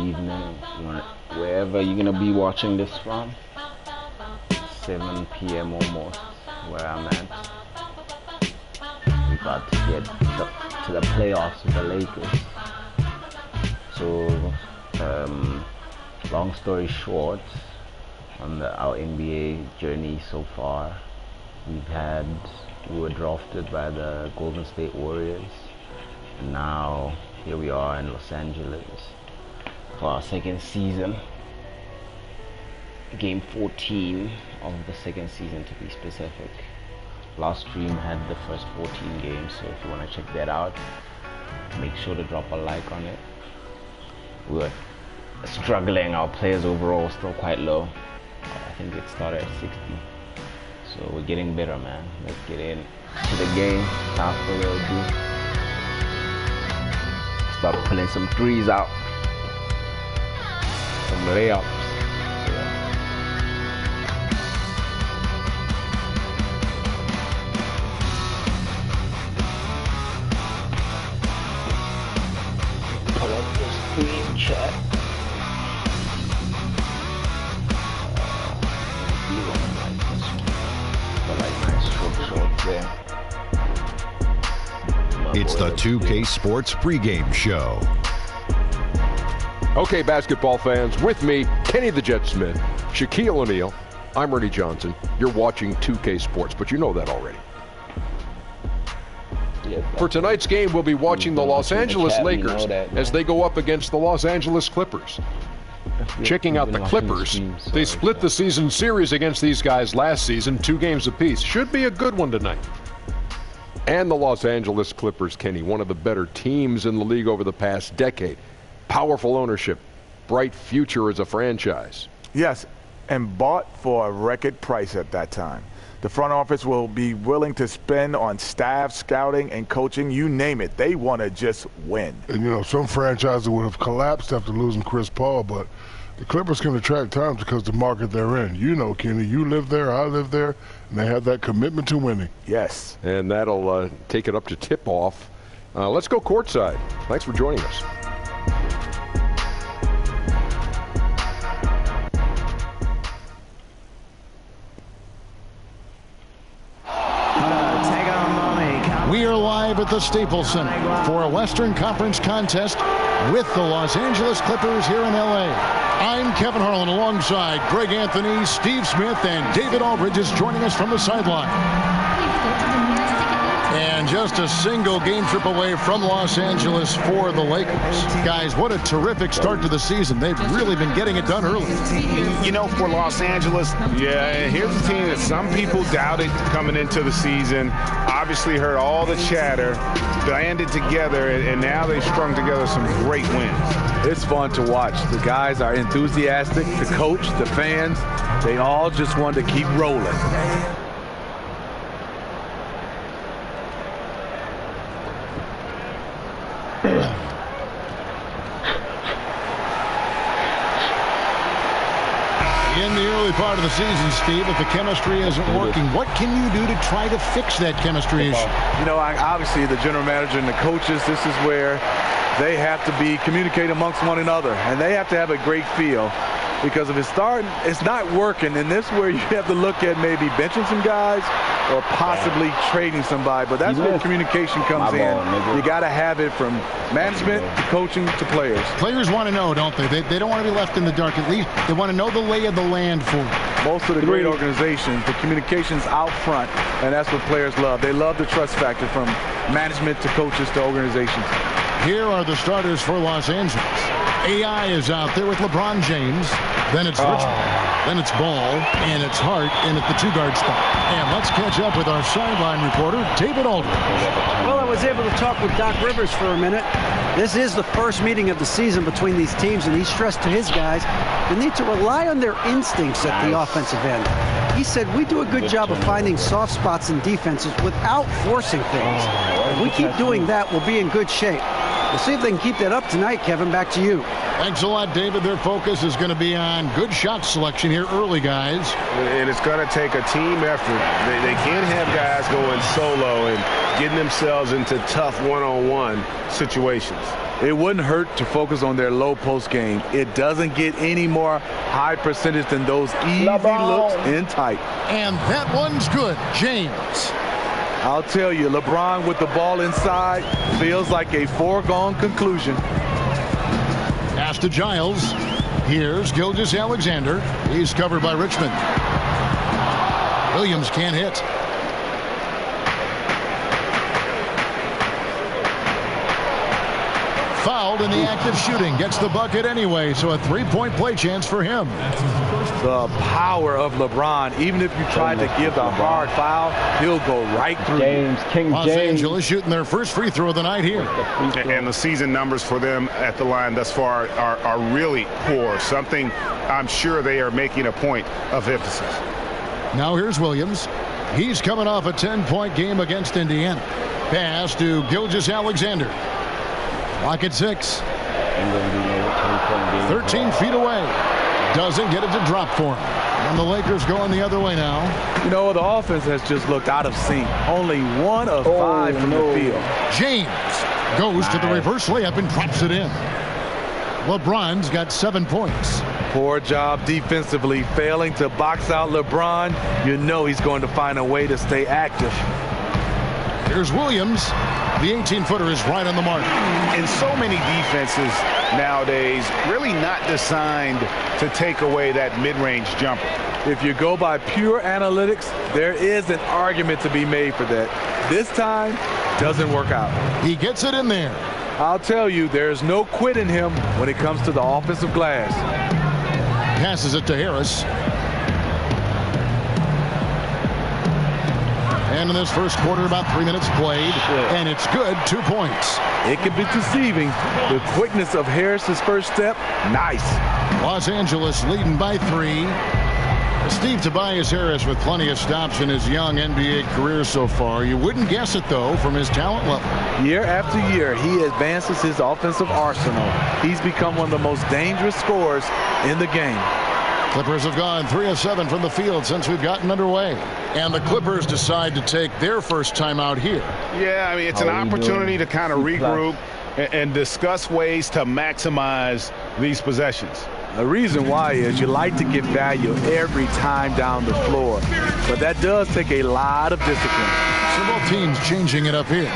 evening, wherever you're gonna be watching this from. 7 p.m. almost, where I'm at. We got to get to the playoffs with the Lakers. So, long story short, on our NBA journey so far, we were drafted by the Golden State Warriors, and now here we are in Los Angeles for our second season. Game 14 of the second season, to be specific. Last stream had the first 14 games, so if you want to check that out, make sure to drop a like on it. We're struggling, our players overall still quite low. I think it started at 60, so we're getting better, man. Let's get in to the game without further ado. Start pulling some threes out, some layups. Pull up the screen chat. It's the 2K Sports pregame show. Okay, basketball fans, with me, Kenny the Jet Smith, Shaquille O'Neal, I'm Ernie Johnson. You're watching 2K Sports, but you know that already. For tonight's game, we'll be watching the Los Angeles Lakers as they go up against the Los Angeles Clippers. Checking out the Clippers, they split the season series against these guys last season, 2 games apiece. Should be a good one tonight. And the Los Angeles Clippers, Kenny, one of the better teams in the league over the past decade. Powerful ownership, bright future as a franchise. Yes, and bought for a record price at that time. The front office will be willing to spend on staff, scouting, and coaching, you name it. They want to just win. And, you know, some franchises would have collapsed after losing Chris Paul, but the Clippers can attract talent because of the market they're in. You know, Kenny, you live there, I live there, and they have that commitment to winning. Yes. And that'll take it up to tip-off. Let's go courtside. Thanks for joining us. We are live at the Staples Center for a Western Conference contest with the Los Angeles Clippers here in L.A. I'm Kevin Harlan alongside Greg Anthony, Steve Smith, and David Aldridge is joining us from the sideline. And just a single game trip away from Los Angeles for the Lakers. Guys, what a terrific start to the season. They've really been getting it done early. You know, for Los Angeles, yeah, here's a team that some people doubted coming into the season. Obviously heard all the chatter, banded together, and now they've strung together some great wins. It's fun to watch. The guys are enthusiastic. The coach, the fans, they all just want to keep rolling. In the early part of the season, Steve, if the chemistry isn't working, what can you do to try to fix that chemistry issue? You know, obviously the general manager and the coaches, this is where they have to be communicating amongst one another, and they have to have a great feel. Because if it's not working, then this is where you have to look at maybe benching some guys or possibly trading somebody. But that's where communication comes in. You got to have it from management to coaching to players. Players want to know, don't they? They don't want to be left in the dark. At least they want to know the lay of the land for it. Most of the great organizations, the communication's out front, and that's what players love. They love the trust factor from management to coaches to organizations. Here are the starters for Los Angeles. AI is out there with LeBron James. Then it's Richmond. Then it's Ball. And it's Hart in at the 2-guard spot. And let's catch up with our sideline reporter, David Aldridge. Well, I was able to talk with Doc Rivers for a minute. This is the first meeting of the season between these teams, and he stressed to his guys they need to rely on their instincts at the offensive end. He said, we do a good job of finding soft spots in defenses without forcing things. If we keep doing that, we'll be in good shape. We'll see if they can keep that up tonight, Kevin. Back to you. Thanks a lot, David. Their focus is going to be on good shot selection here early, guys. And it's going to take a team effort. They can't have guys going solo and getting themselves into tough one-on-one situations. It wouldn't hurt to focus on their low post game. It doesn't get any more high percentage than those easy looks in tight. And that one's good. James. I'll tell you, LeBron with the ball inside feels like a foregone conclusion. Pass to Giles. Here's Gilgeous-Alexander. He's covered by Richmond. Williams can't hit. Fouled in the act of shooting. Gets the bucket anyway, so a three-point play chance for him. The power of LeBron. Even if you try to give the hard foul, he'll go right through you. Los Angeles shooting their first free throw of the night here. And the season numbers for them at the line thus far are really poor. Something I'm sure they are making a point of emphasis. Now here's Williams. He's coming off a 10-point game against Indiana. Pass to Gilgeous-Alexander. Lock at 6. 13 feet away. Doesn't get it to drop for him. And the Lakers going the other way now. You know, the offense has just looked out of sync. Only 1 of 5 from the field. James goes to the reverse layup and drops it in. LeBron's got 7 points. Poor job defensively, failing to box out LeBron. You know he's going to find a way to stay active. Here's Williams. The 18-footer is right on the mark. And so many defenses nowadays really not designed to take away that mid-range jumper. If you go by pure analytics, there is an argument to be made for that. This time, doesn't work out. He gets it in there. I'll tell you, there's no quit in him when it comes to the offensive glass. Passes it to Harris. And in this first quarter, about 3 minutes played, and it's good, 2 points. It can be deceiving. The quickness of Harris's first step, nice. Los Angeles leading by 3. Steve Tobias Harris with plenty of stops in his young NBA career so far. You wouldn't guess it, though, from his talent level. Year after year, he advances his offensive arsenal. He's become one of the most dangerous scorers in the game. Clippers have gone 3 of 7 from the field since we've gotten underway. And the Clippers decide to take their first time out here. Yeah, I mean, it's an opportunity to kind of regroup and discuss ways to maximize these possessions. The reason why is you like to get value every time down the floor. But that does take a lot of discipline. So both teams changing it up here.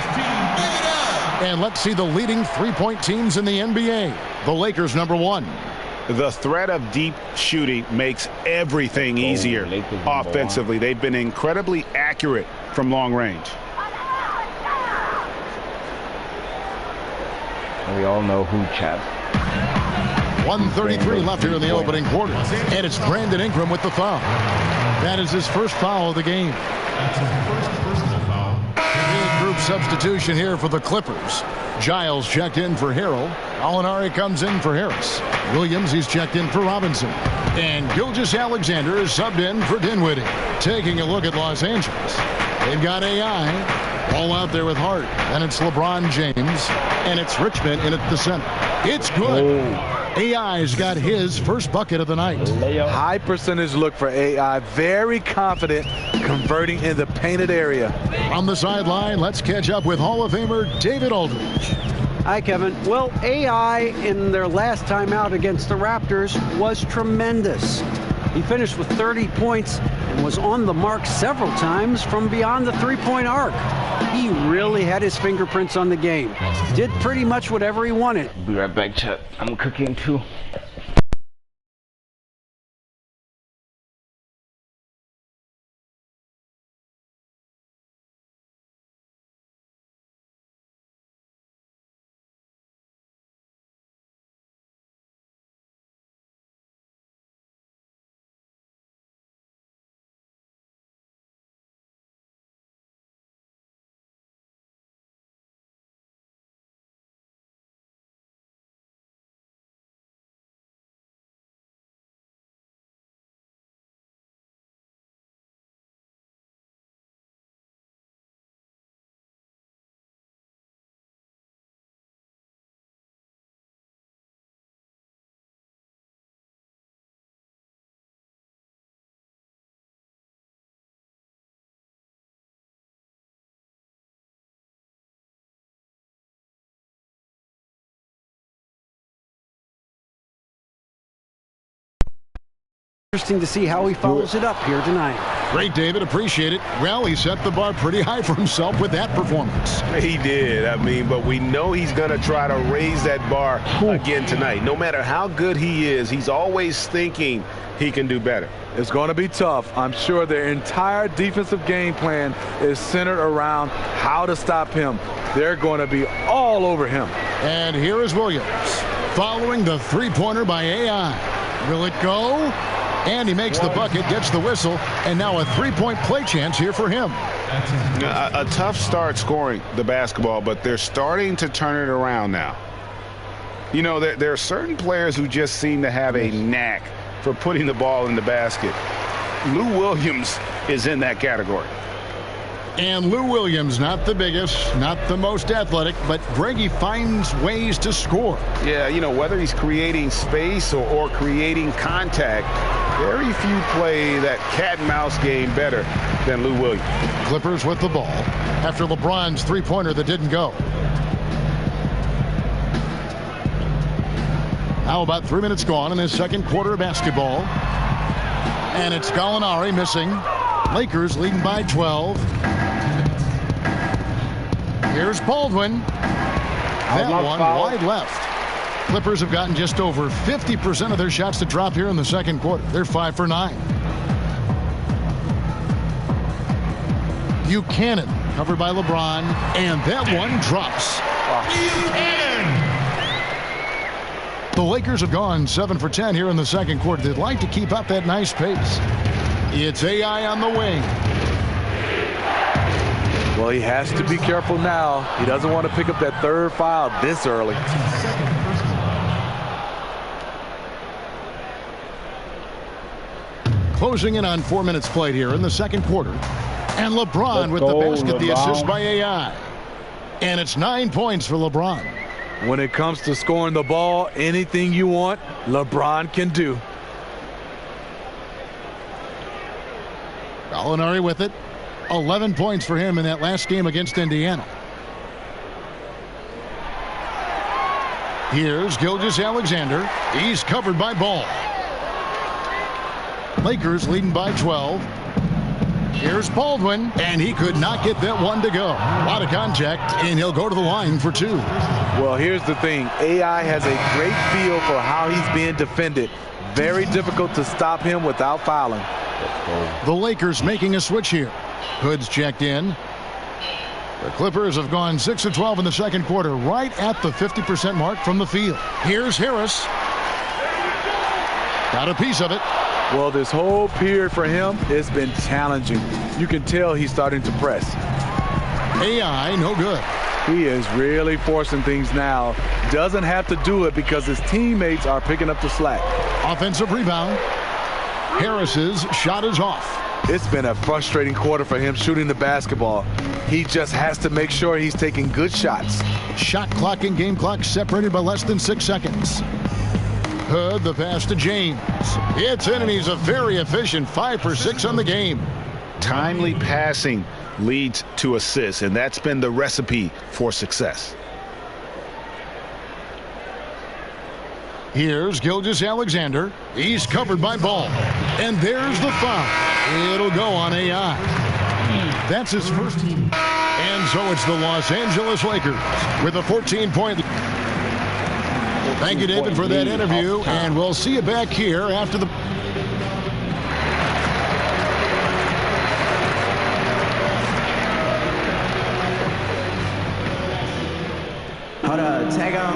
And let's see the leading three-point teams in the NBA. The Lakers, #1. The threat of deep shooting makes everything easier offensively. They've been incredibly accurate from long range. We all know who, Chad. 1:33 left here in the opening quarter. And it's Brandon Ingram with the foul. That is his first foul of the game. Big group substitution here for the Clippers. Giles checked in for Harrell. Alinari comes in for Harris. Williams, he's checked in for Robinson. And Gilgeous-Alexander is subbed in for Dinwiddie. Taking a look at Los Angeles. They've got AI all out there with Hart. And it's LeBron James. And it's Richmond in at the center. It's good. AI's got his first bucket of the night. High percentage look for AI. Very confident converting in the painted area. On the sideline, let's catch up with Hall of Famer David Aldridge. Hi, Kevin. Well, AI in their last time out against the Raptors was tremendous. He finished with 30 points and was on the mark several times from beyond the three-point arc. He really had his fingerprints on the game. Did pretty much whatever he wanted. Be right back, Chet. I'm cooking too. interesting to see how he follows it up here tonight. Great, David. Appreciate it. Well, he set the bar pretty high for himself with that performance. He did. I mean, but we know he's going to try to raise that bar again tonight. No matter how good he is, he's always thinking he can do better. It's going to be tough. I'm sure their entire defensive game plan is centered around how to stop him. They're going to be all over him. And here is Williams following the three-pointer by AI. Will it go? And he makes the bucket, gets the whistle, and now a three-point play chance here for him. A tough start scoring the basketball, but they're starting to turn it around now. You know, there are certain players who just seem to have a knack for putting the ball in the basket. Lou Williams is in that category. And Lou Williams, not the biggest, not the most athletic, but Greggy finds ways to score. Yeah, you know, whether he's creating space or creating contact, very few play that cat and mouse game better than Lou Williams. Clippers with the ball after LeBron's three-pointer that didn't go. How about 3 minutes gone in his second quarter of basketball? And it's Gallinari missing. Lakers leading by 12. Here's Baldwin. That one wide left. Clippers have gotten just over 50% of their shots to drop here in the second quarter. They're 5 for 9. Buchanan covered by LeBron, and that one drops. The Lakers have gone 7 for 10 here in the second quarter. They'd like to keep up that nice pace. It's AI on the wing. Well, he has to be careful now. He doesn't want to pick up that third foul this early. Closing in on 4 minutes played here in the second quarter. And LeBron with the basket, the assist by AI. And it's 9 points for LeBron. When it comes to scoring the ball, anything you want, LeBron can do. Gallinari with it. 11 points for him in that last game against Indiana. Here's Gilgeous-Alexander. He's covered by Ball. Lakers leading by 12. Here's Baldwin, and he could not get that one to go. A lot of contact, and he'll go to the line for 2. Well, here's the thing. AI has a great feel for how he's being defended. Very difficult to stop him without fouling. The Lakers making a switch here. Hood's checked in. The Clippers have gone 6 of 12 in the second quarter, right at the 50% mark from the field. Here's Harris. Got a piece of it. Well, this whole period for him has been challenging. You can tell he's starting to press. AI, no good. He is really forcing things now. Doesn't have to do it because his teammates are picking up the slack. Offensive rebound. Harris's shot is off. It's been a frustrating quarter for him shooting the basketball. He just has to make sure he's taking good shots. Shot clock and game clock separated by less than 6 seconds. Hood, the pass to James. It's in, and he's a very efficient 5 for 6 on the game. Timely passing leads to assists, and that's been the recipe for success. Here's Gilgeous-Alexander. He's covered by Ball. And there's the foul. It'll go on AI. That's his first. And so it's the Los Angeles Lakers with a 14-point. Thank you, David, for that interview. And we'll see you back here after the...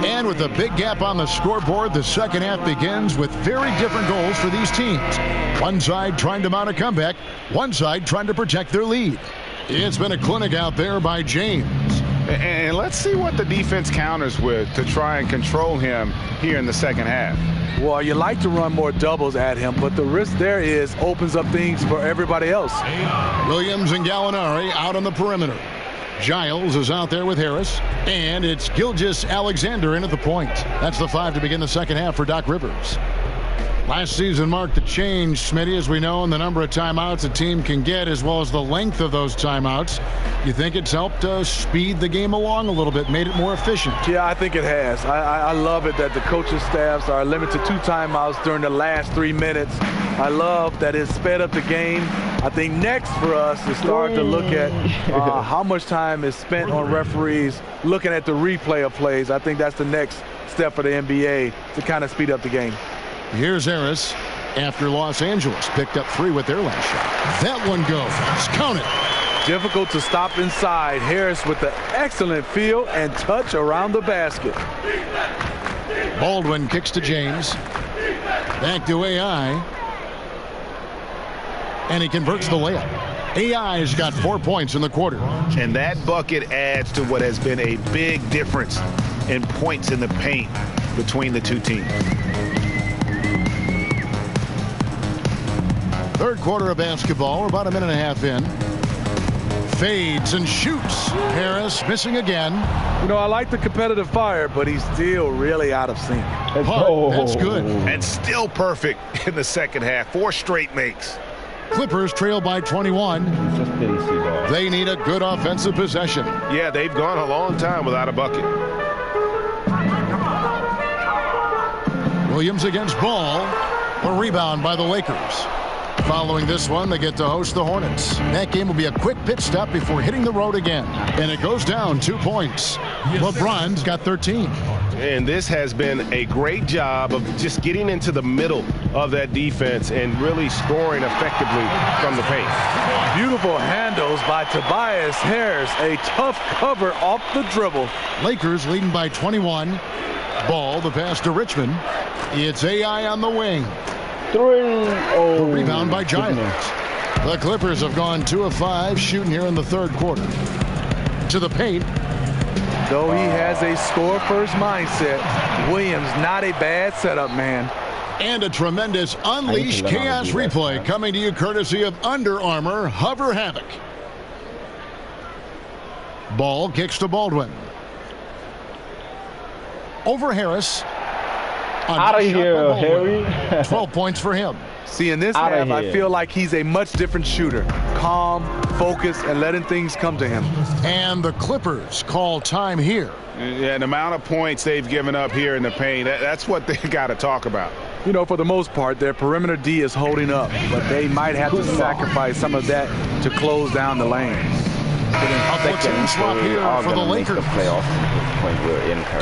And with a big gap on the scoreboard, the second half begins with very different goals for these teams. One side trying to mount a comeback, one side trying to protect their lead. It's been a clinic out there by James. And let's see what the defense counters with to try and control him here in the second half. Well, you like to run more doubles at him, but the risk there is opens up things for everybody else. Williams and Gallinari out on the perimeter. Giles is out there with Harris, and it's Gilgeous-Alexander in at the point. That's the 5 to begin the second half for Doc Rivers. Last season marked a change, Smitty, as we know, in the number of timeouts a team can get, as well as the length of those timeouts. You think it's helped speed the game along a little bit, made it more efficient? Yeah, I think it has. I love it that the coaching staffs are limited to 2 timeouts during the last 3 minutes. I love that it's sped up the game. I think next for us is starting to look at how much time is spent on referees looking at the replay of plays. I think that's the next step for the NBA to kind of speed up the game. Here's Harris after Los Angeles picked up 3 with their last shot. That one goes. Count it. Difficult to stop inside. Harris with the excellent feel and touch around the basket. Baldwin kicks to James. Back to AI. And he converts the layup. AI has got 4 points in the quarter. And that bucket adds to what has been a big difference in points in the paint between the two teams. Third quarter of basketball. We're about a minute and a half in. Fades and shoots. Harris missing again. You know, I like the competitive fire, but he's still really out of sync. That's good. And still perfect in the second half. 4 straight makes. Clippers trail by 21. They need a good offensive possession. Yeah, they've gone a long time without a bucket. Williams against Ball. A rebound by the Lakers. Following this one, they get to host the Hornets. That game will be a quick pit stop before hitting the road again. And it goes down 2 points. LeBron's got 13. And this has been a great job of just getting into the middle of that defense and really scoring effectively from the paint. Beautiful handles by Tobias Harris. A tough cover off the dribble. Lakers leading by 21. Ball, the pass to Richmond. It's AI on the wing. The rebound by Giles. The Clippers have gone 2 of 5 shooting here in the third quarter. To the paint. Though he has a score-first mindset, Williams not a bad setup man. And a tremendous Unleash Chaos replay coming to you courtesy of Under Armour Hover Havoc. Ball kicks to Baldwin. Over Harris. Out of here, Harry. 12 points for him. See, in this half, I feel like he's a much different shooter. Calm, focused, and letting things come to him. And the Clippers call time here. Yeah, the amount of points they've given up here in the paint, that's what they got to talk about. You know, for the most part, their perimeter D is holding up, but they might have to sacrifice some of that to close down the lane. A platoon swap here for the Lakers.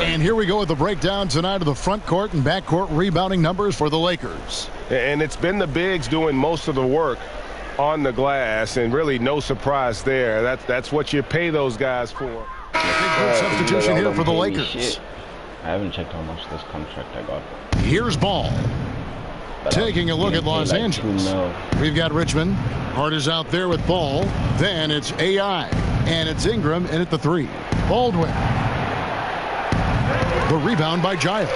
And here we go with the breakdown tonight of the front court and back court rebounding numbers for the Lakers. And it's been the bigs doing most of the work on the glass, and really no surprise there. That's what you pay those guys for. Big substitution here for the Lakers. I haven't checked how much this contract I got. Here's Ball. Taking a look at Los Angeles. We've got Richmond. Hart is out there with Ball. Then it's AI. And it's Ingram in at the 3. Baldwin. The rebound by Giles.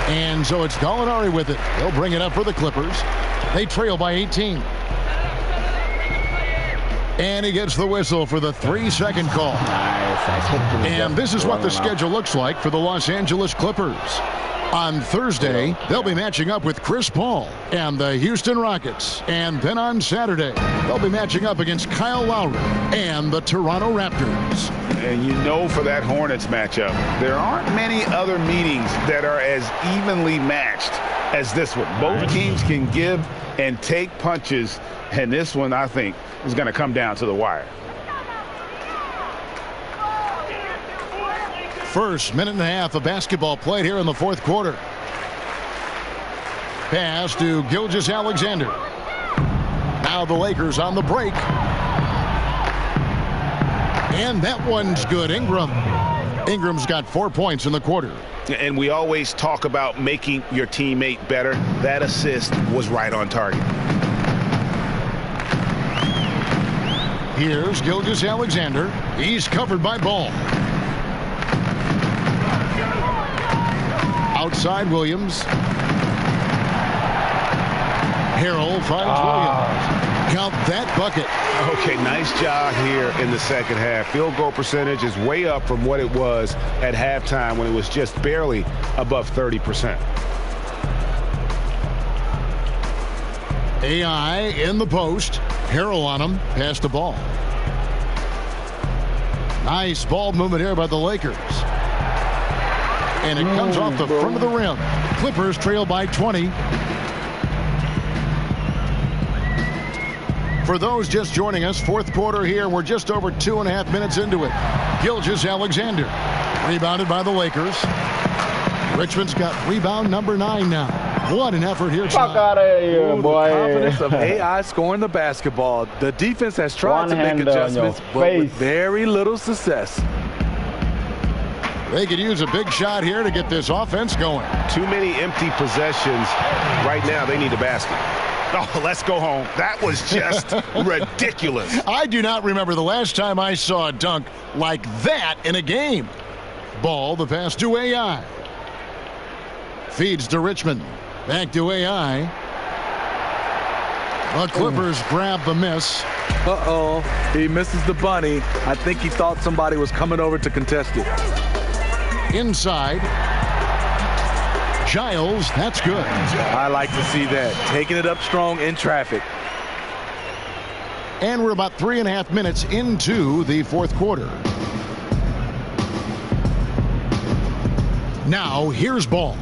And so it's Gallinari with it. They'll bring it up for the Clippers. They trail by 18. And he gets the whistle for the 3-second call. And this is what the schedule looks like for the Los Angeles Clippers. On Thursday, they'll be matching up with Chris Paul and the Houston Rockets. And then on Saturday, they'll be matching up against Kyle Lowry and the Toronto Raptors. And you know, for that Hornets matchup, there aren't many other meetings that are as evenly matched as this one. Both teams can give and take punches, and this one, I think, is going to come down to the wire. First minute and a half of basketball played here in the fourth quarter. Pass to Gilgeous-Alexander. Now the Lakers on the break. And that one's good. Ingram's got 4 points in the quarter. And we always talk about making your teammate better. That assist was right on target. Here's Gilgeous-Alexander. He's covered by Ball. Outside Williams. Harrell finds Williams. Count that bucket. Okay, nice job here in the second half. Field goal percentage is way up from what it was at halftime when it was just barely above 30%. AI in the post. Harrell on him. Pass the ball. Nice ball movement here by the Lakers. And it comes off the front of the rim. Clippers trail by 20. For those just joining us, fourth quarter here. We're just over 2.5 minutes into it. Gilgeous-Alexander. Rebounded by the Lakers. Richmond's got rebound number 9 now. What an effort here. Fuck out of here, boy. The confidence of AI scoring the basketball. The defense has tried to make adjustments, but with very little success. They could use a big shot here to get this offense going. Too many empty possessions. Right now, they need a basket. Oh, let's go home. That was just ridiculous. I do not remember the last time I saw a dunk like that in a game. Ball, the pass to AI. Feeds to Richmond. Back to AI. The Clippers grab the miss. Uh-oh. He misses the bunny. I think he thought somebody was coming over to contest it. Inside. Giles, that's good. I like to see that. Taking it up strong in traffic. And we're about 3.5 minutes into the fourth quarter. Now, here's Ball.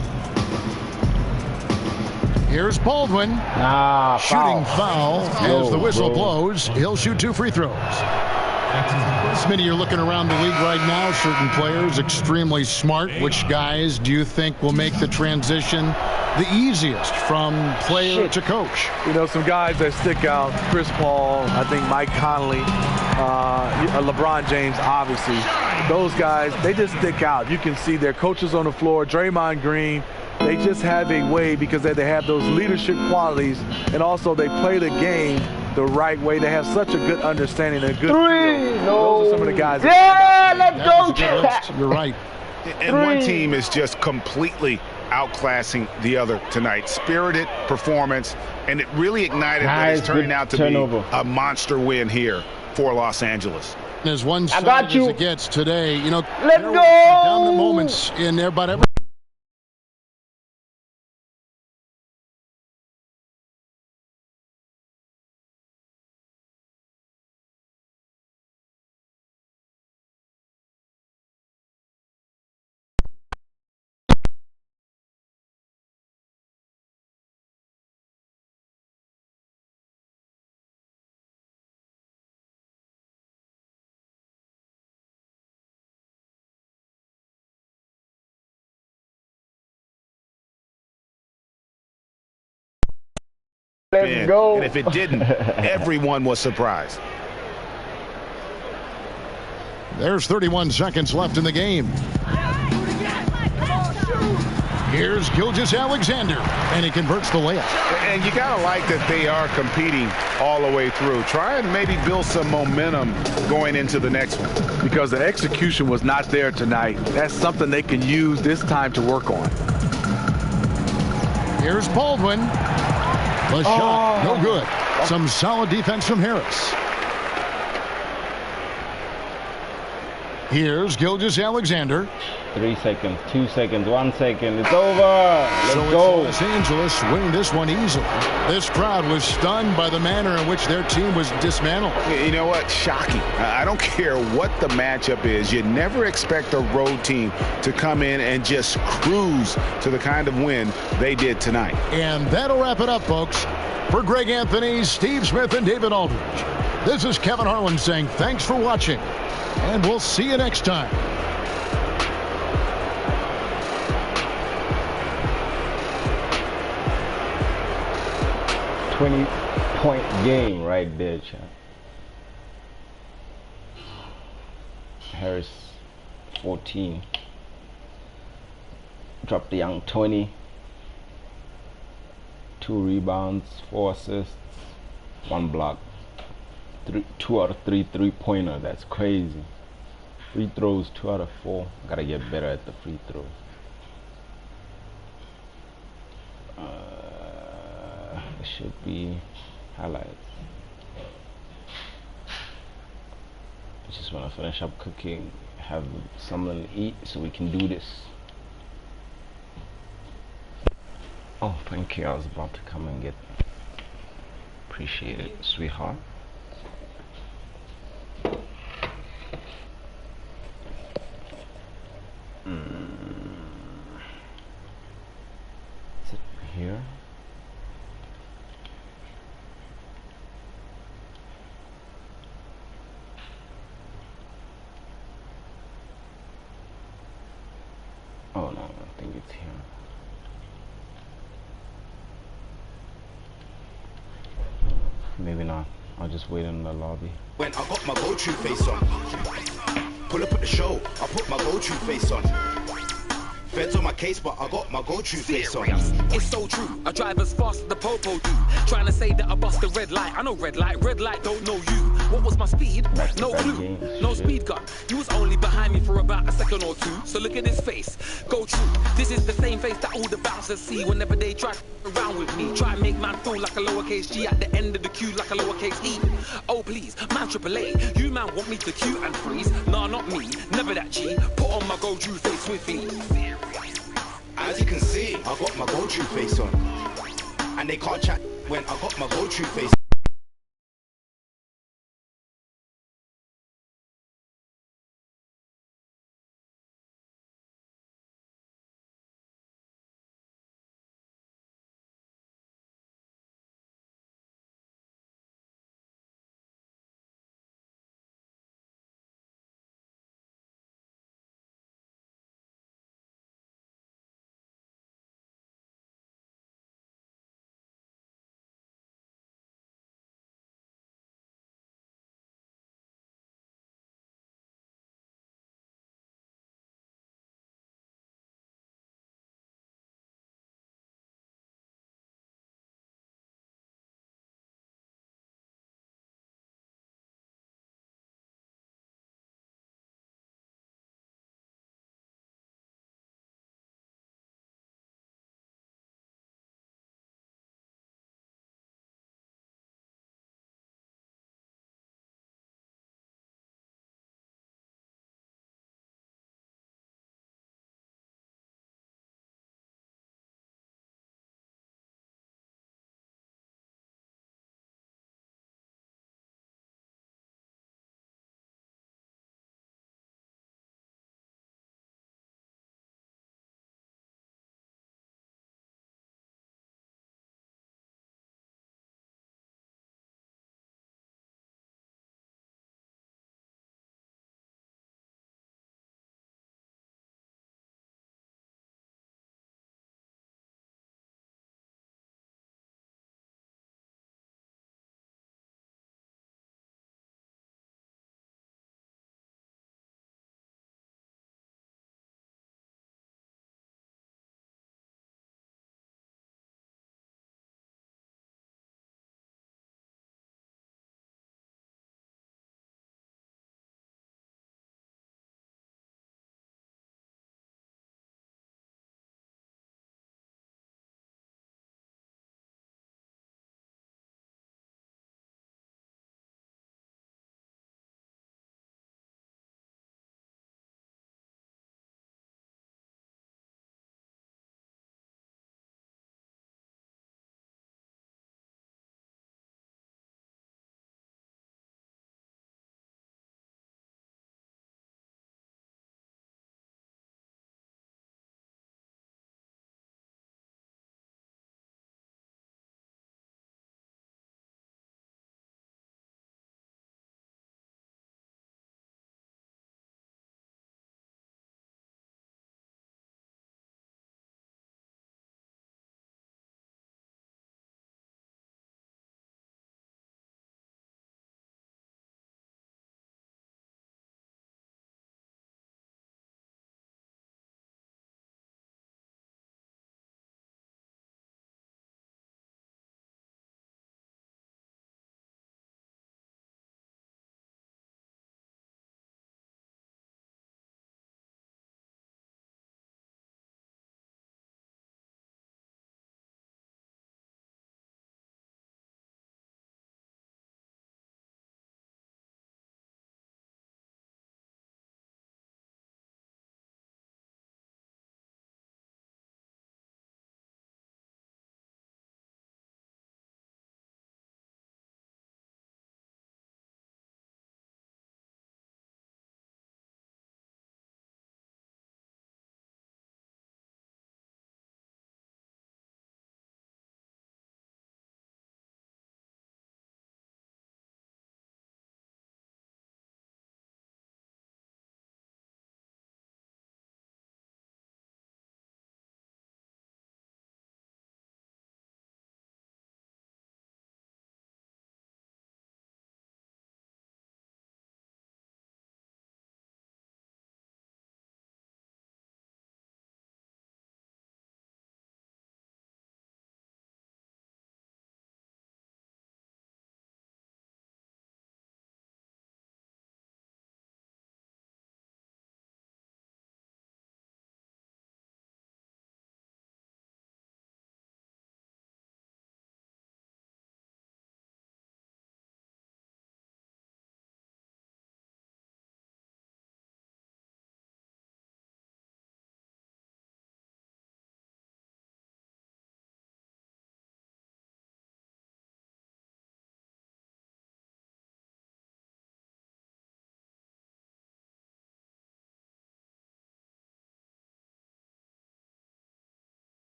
Here's Baldwin. Shooting foul as the whistle blows. He'll shoot 2 free throws. Smitty, you're looking around the league right now. Certain players extremely smart. Which guys do you think will make the transition the easiest from player to coach? You know, some guys that stick out. Chris Paul, I think Mike Conley, LeBron James, obviously. Those guys, they just stick out. You can see their coaches on the floor. Draymond Green. They just have a way because they have those leadership qualities, and also they play the game the right way. They have such a good understanding and a good feel. Those are some of the guys. Yeah, let's go. You're right. And one team is just completely outclassing the other tonight. Spirited performance, and it really ignited what is turning out to be a monster win here for Los Angeles. As one side as it gets today, you know, let's go. Dominant moments in there, but every Let's go. And if it didn't, everyone was surprised. There's 31 seconds left in the game. Here's Gilgeous-Alexander, and he converts the layup. And you got to like that they are competing all the way through. Try and maybe build some momentum going into the next one. Because the execution was not there tonight. That's something they can use this time to work on. Here's Baldwin. The shot, no good. Some solid defense from Harris. Here's Gilgeous-Alexander. 3 seconds, 2 seconds, 1 second. It's over. Let's go. Los Angeles winning this one easily. This crowd was stunned by the manner in which their team was dismantled. You know what? Shocking. I don't care what the matchup is. You never expect a road team to come in and just cruise to the kind of win they did tonight. And that'll wrap it up, folks. For Greg Anthony, Steve Smith, and David Aldridge, this is Kevin Harlan saying thanks for watching, and we'll see you next time. Point game right there, champ. Harris 14. Dropped the young 20. 2 rebounds, 4 assists, 1 block. 2 out of 3 3-pointer. That's crazy. Free throws 2 out of 4. Gotta get better at the free throws. It should be highlights. I just want to finish up cooking, have something to eat so we can do this. Oh, thank you. I was about to come and get Appreciate it, sweetheart. Is it here? Oh no, I think it's here. Maybe not. I'll just wait in the lobby. When I got my go-to face on, pull up at the show, I put my go-to face on. Feds on my case, but I got my go-to face on. It's so true. I drive as fast as the popo do. Trying to say that I bust the red light. I know red light don't know you. What was my speed? No clue. No speed gun. You was only behind me for about a second or two. So look at this face. Go true. This is the same face that all the bouncers see whenever they try around with me. Try and make man feel like a lowercase G at the end of the queue like a lowercase E. Oh please, man AAA. You man want me to queue and freeze? Nah, not me. Never that G. Put on my go-to face swiftly. As you can see, I got my go-to face on. And they can't chat when I got my go-to face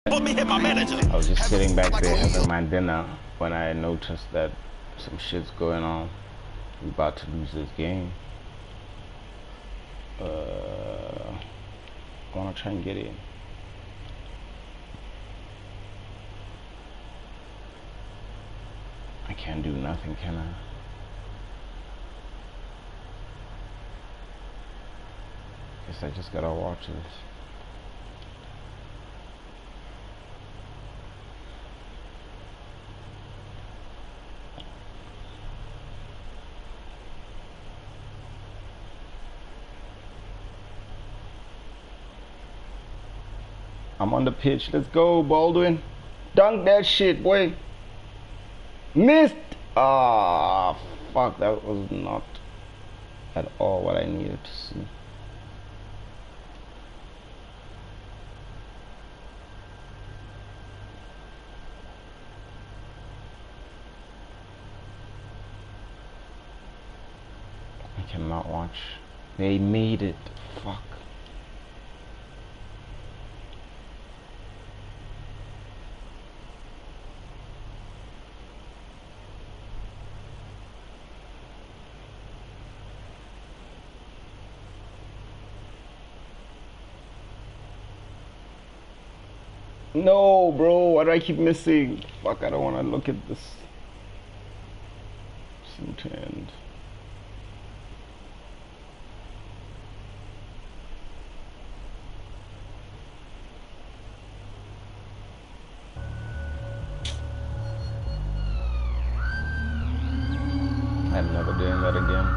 I was just sitting back there having my dinner when I noticed that some shit's going on. We're about to lose this game. I wanna try and get in. I can't do nothing, can I? Guess I just gotta watch this. I'm on the pitch. Let's go, Baldwin. Dunk that shit, boy. Missed. Ah, fuck. That was not at all what I needed to see. I cannot watch. They made it. Fuck. No, bro, why do I keep missing? Fuck, I don't want to look at this. Seem to end. I'm never doing that again.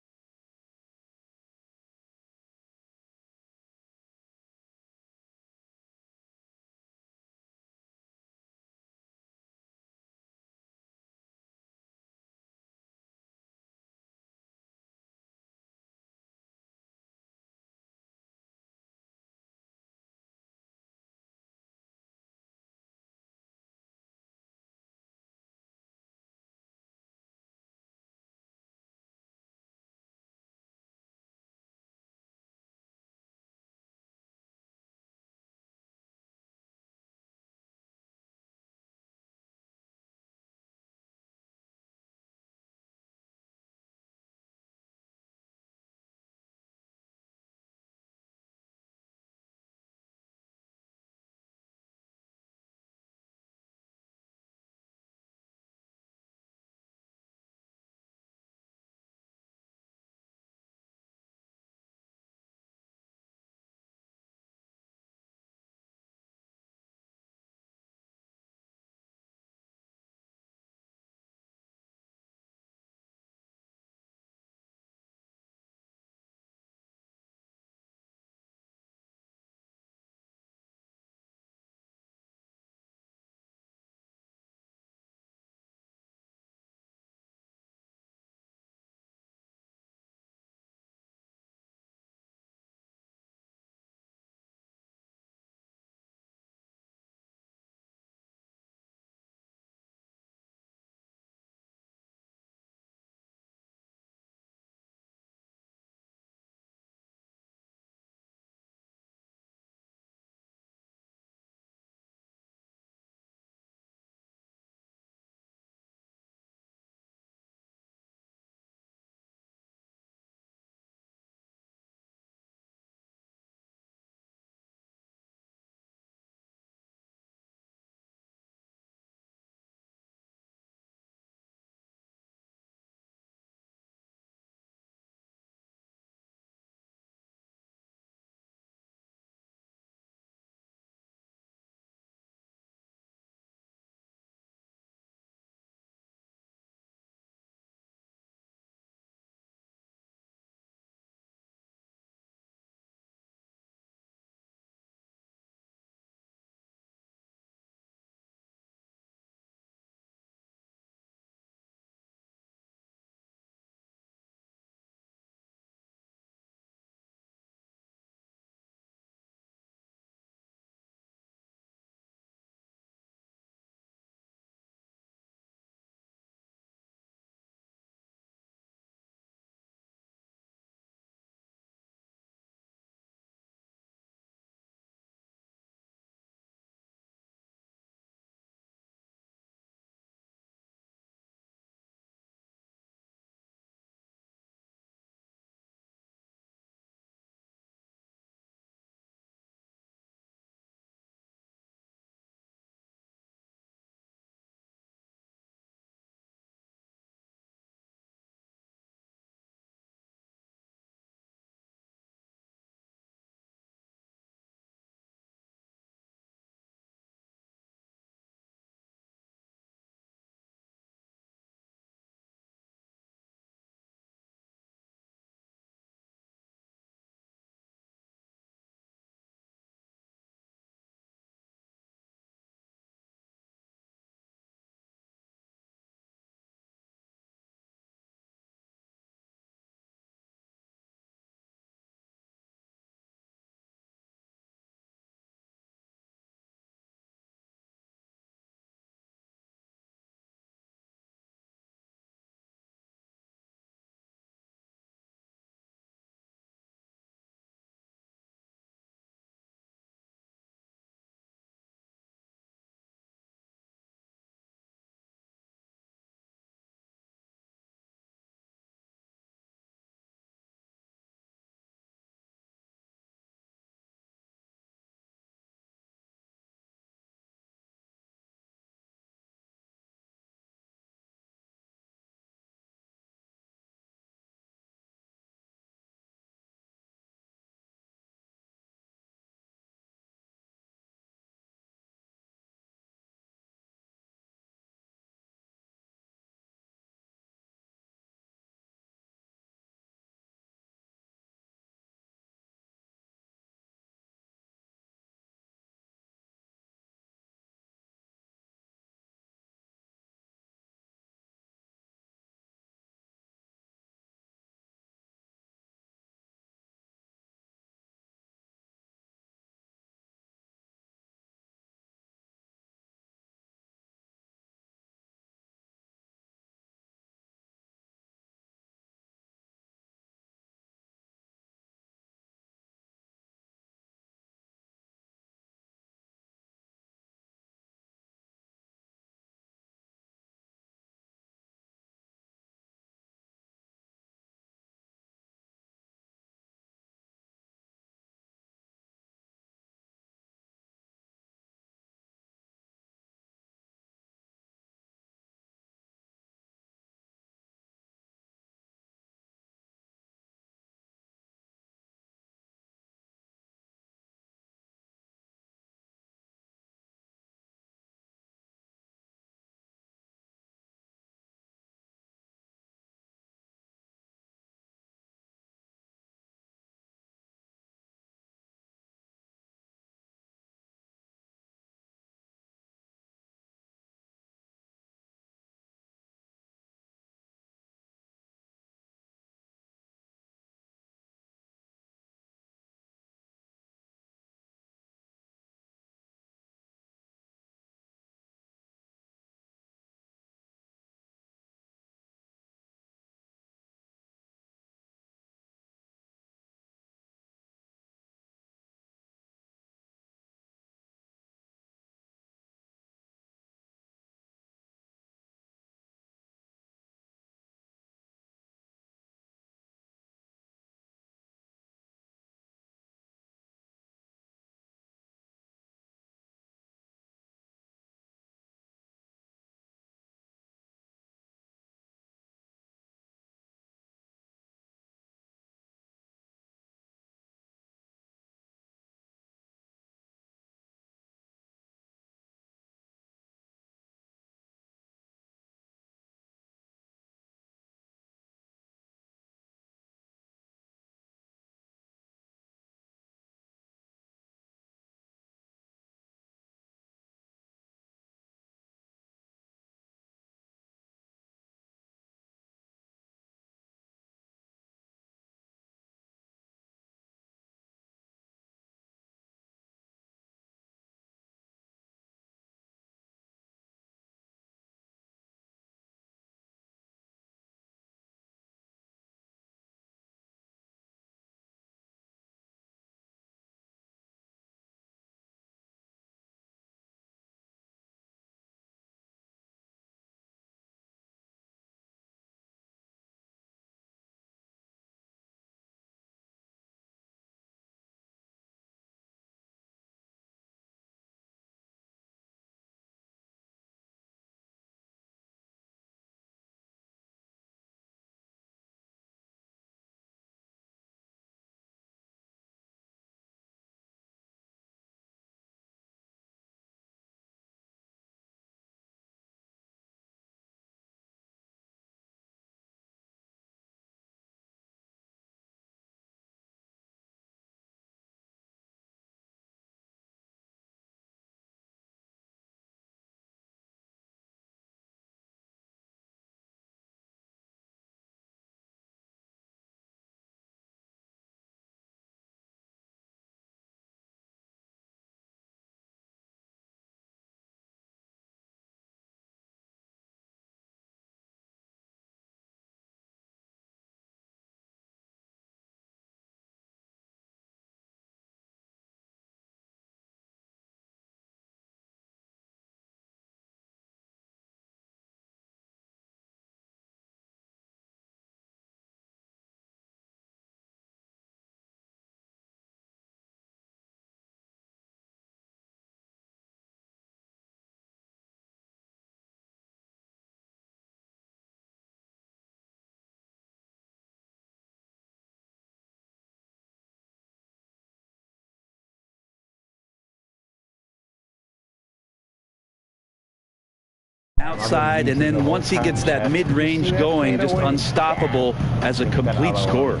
outside, and then once he gets that mid-range going, just unstoppable as a complete scorer.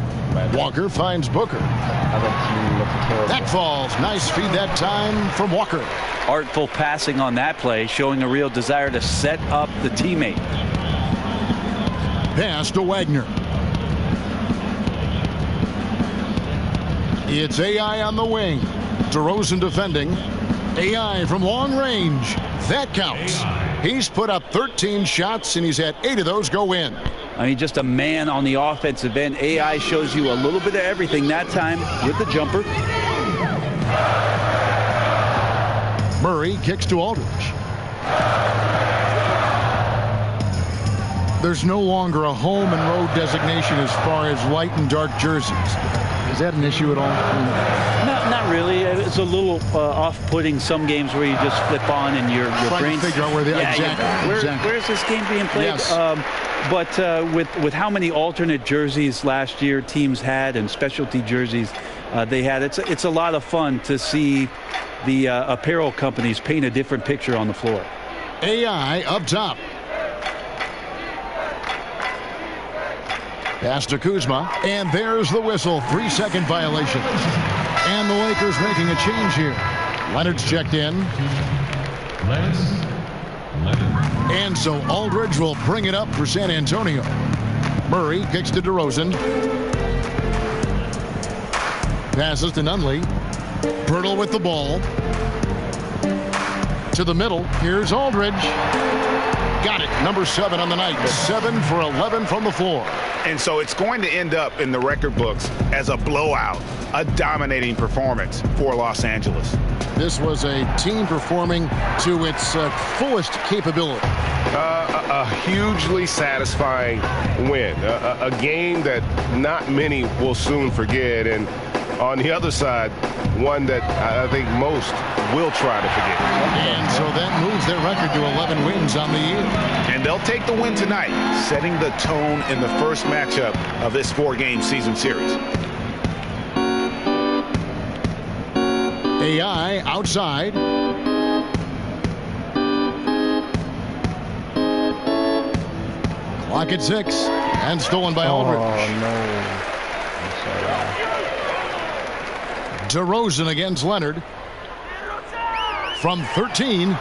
Walker finds Booker. That falls. Nice feed that time from Walker. Artful passing on that play, showing a real desire to set up the teammate. Pass to Wagner. It's AI on the wing. DeRozan defending. AI from long range. That counts. He's put up 13 shots, and he's had 8 of those go in. I mean, just a man on the offensive end. AI shows you a little bit of everything that time with the jumper. Murray kicks to Aldridge. There's no longer a home and road designation as far as light and dark jerseys. Is that an issue at all? Not really. It's a little off-putting some games where you just flip on and your brain figure out where they exactly. Where's this game being played? Yes. But with how many alternate jerseys last year teams had and specialty jerseys they had, it's a lot of fun to see the apparel companies paint a different picture on the floor. AI up top. Pass to Kuzma, and there's the whistle. 3-second violation. And the Lakers making a change here. Leonard's checked in. And so Aldridge will bring it up for San Antonio. Murray kicks to DeRozan. Passes to Nunley. Pirtle with the ball. To the middle. Here's Aldridge. Got it. Number 7 on the night. 7 for 11 from the floor. And so it's going to end up in the record books as a blowout, a dominating performance for Los Angeles. This was a team performing to its fullest capability. A hugely satisfying win. A game that not many will soon forget. And on the other side, one that I think most will try to forget. And so that moves their record to 11 wins on the year. And they'll take the win tonight, setting the tone in the first matchup of this 4-game season series. AI outside. Clock at 6. And stolen by Aldridge. Oh, no. DeRozan against Leonard. From 13,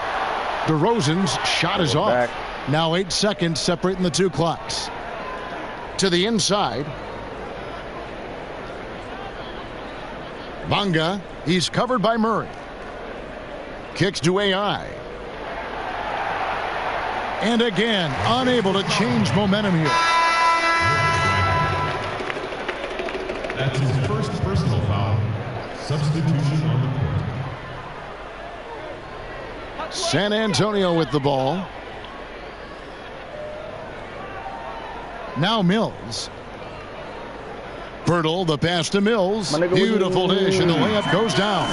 DeRozan's shot is off. Now 8 seconds separating the two clocks. To the inside. Bonga, he's covered by Murray. Kicks to AI. And again, unable to change momentum here. That's his first personal foul. Substitution on the court. San Antonio with the ball. Now Mills. Pirtle, the pass to Mills. Beautiful dish, and the layup goes down.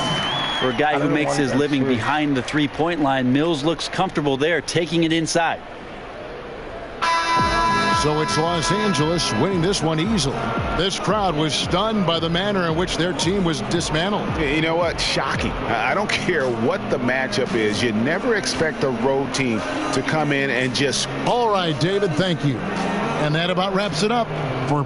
For a guy who makes his living behind the three-point line, Mills looks comfortable there, taking it inside. So it's Los Angeles winning this one easily. This crowd was stunned by the manner in which their team was dismantled. You know what? Shocking. I don't care what the matchup is. You never expect a road team to come in and just... All right, David, thank you. And that about wraps it up for...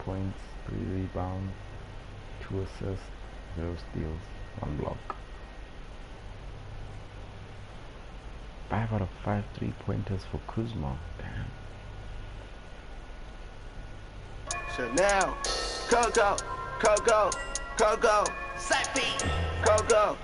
points, 3 rebounds, 2 assists, 0 steals, 1 block. 5 out of 5 3-pointers for Kuzma. Damn. Chanel, Coco, Coco, Coco, Sexy, Coco.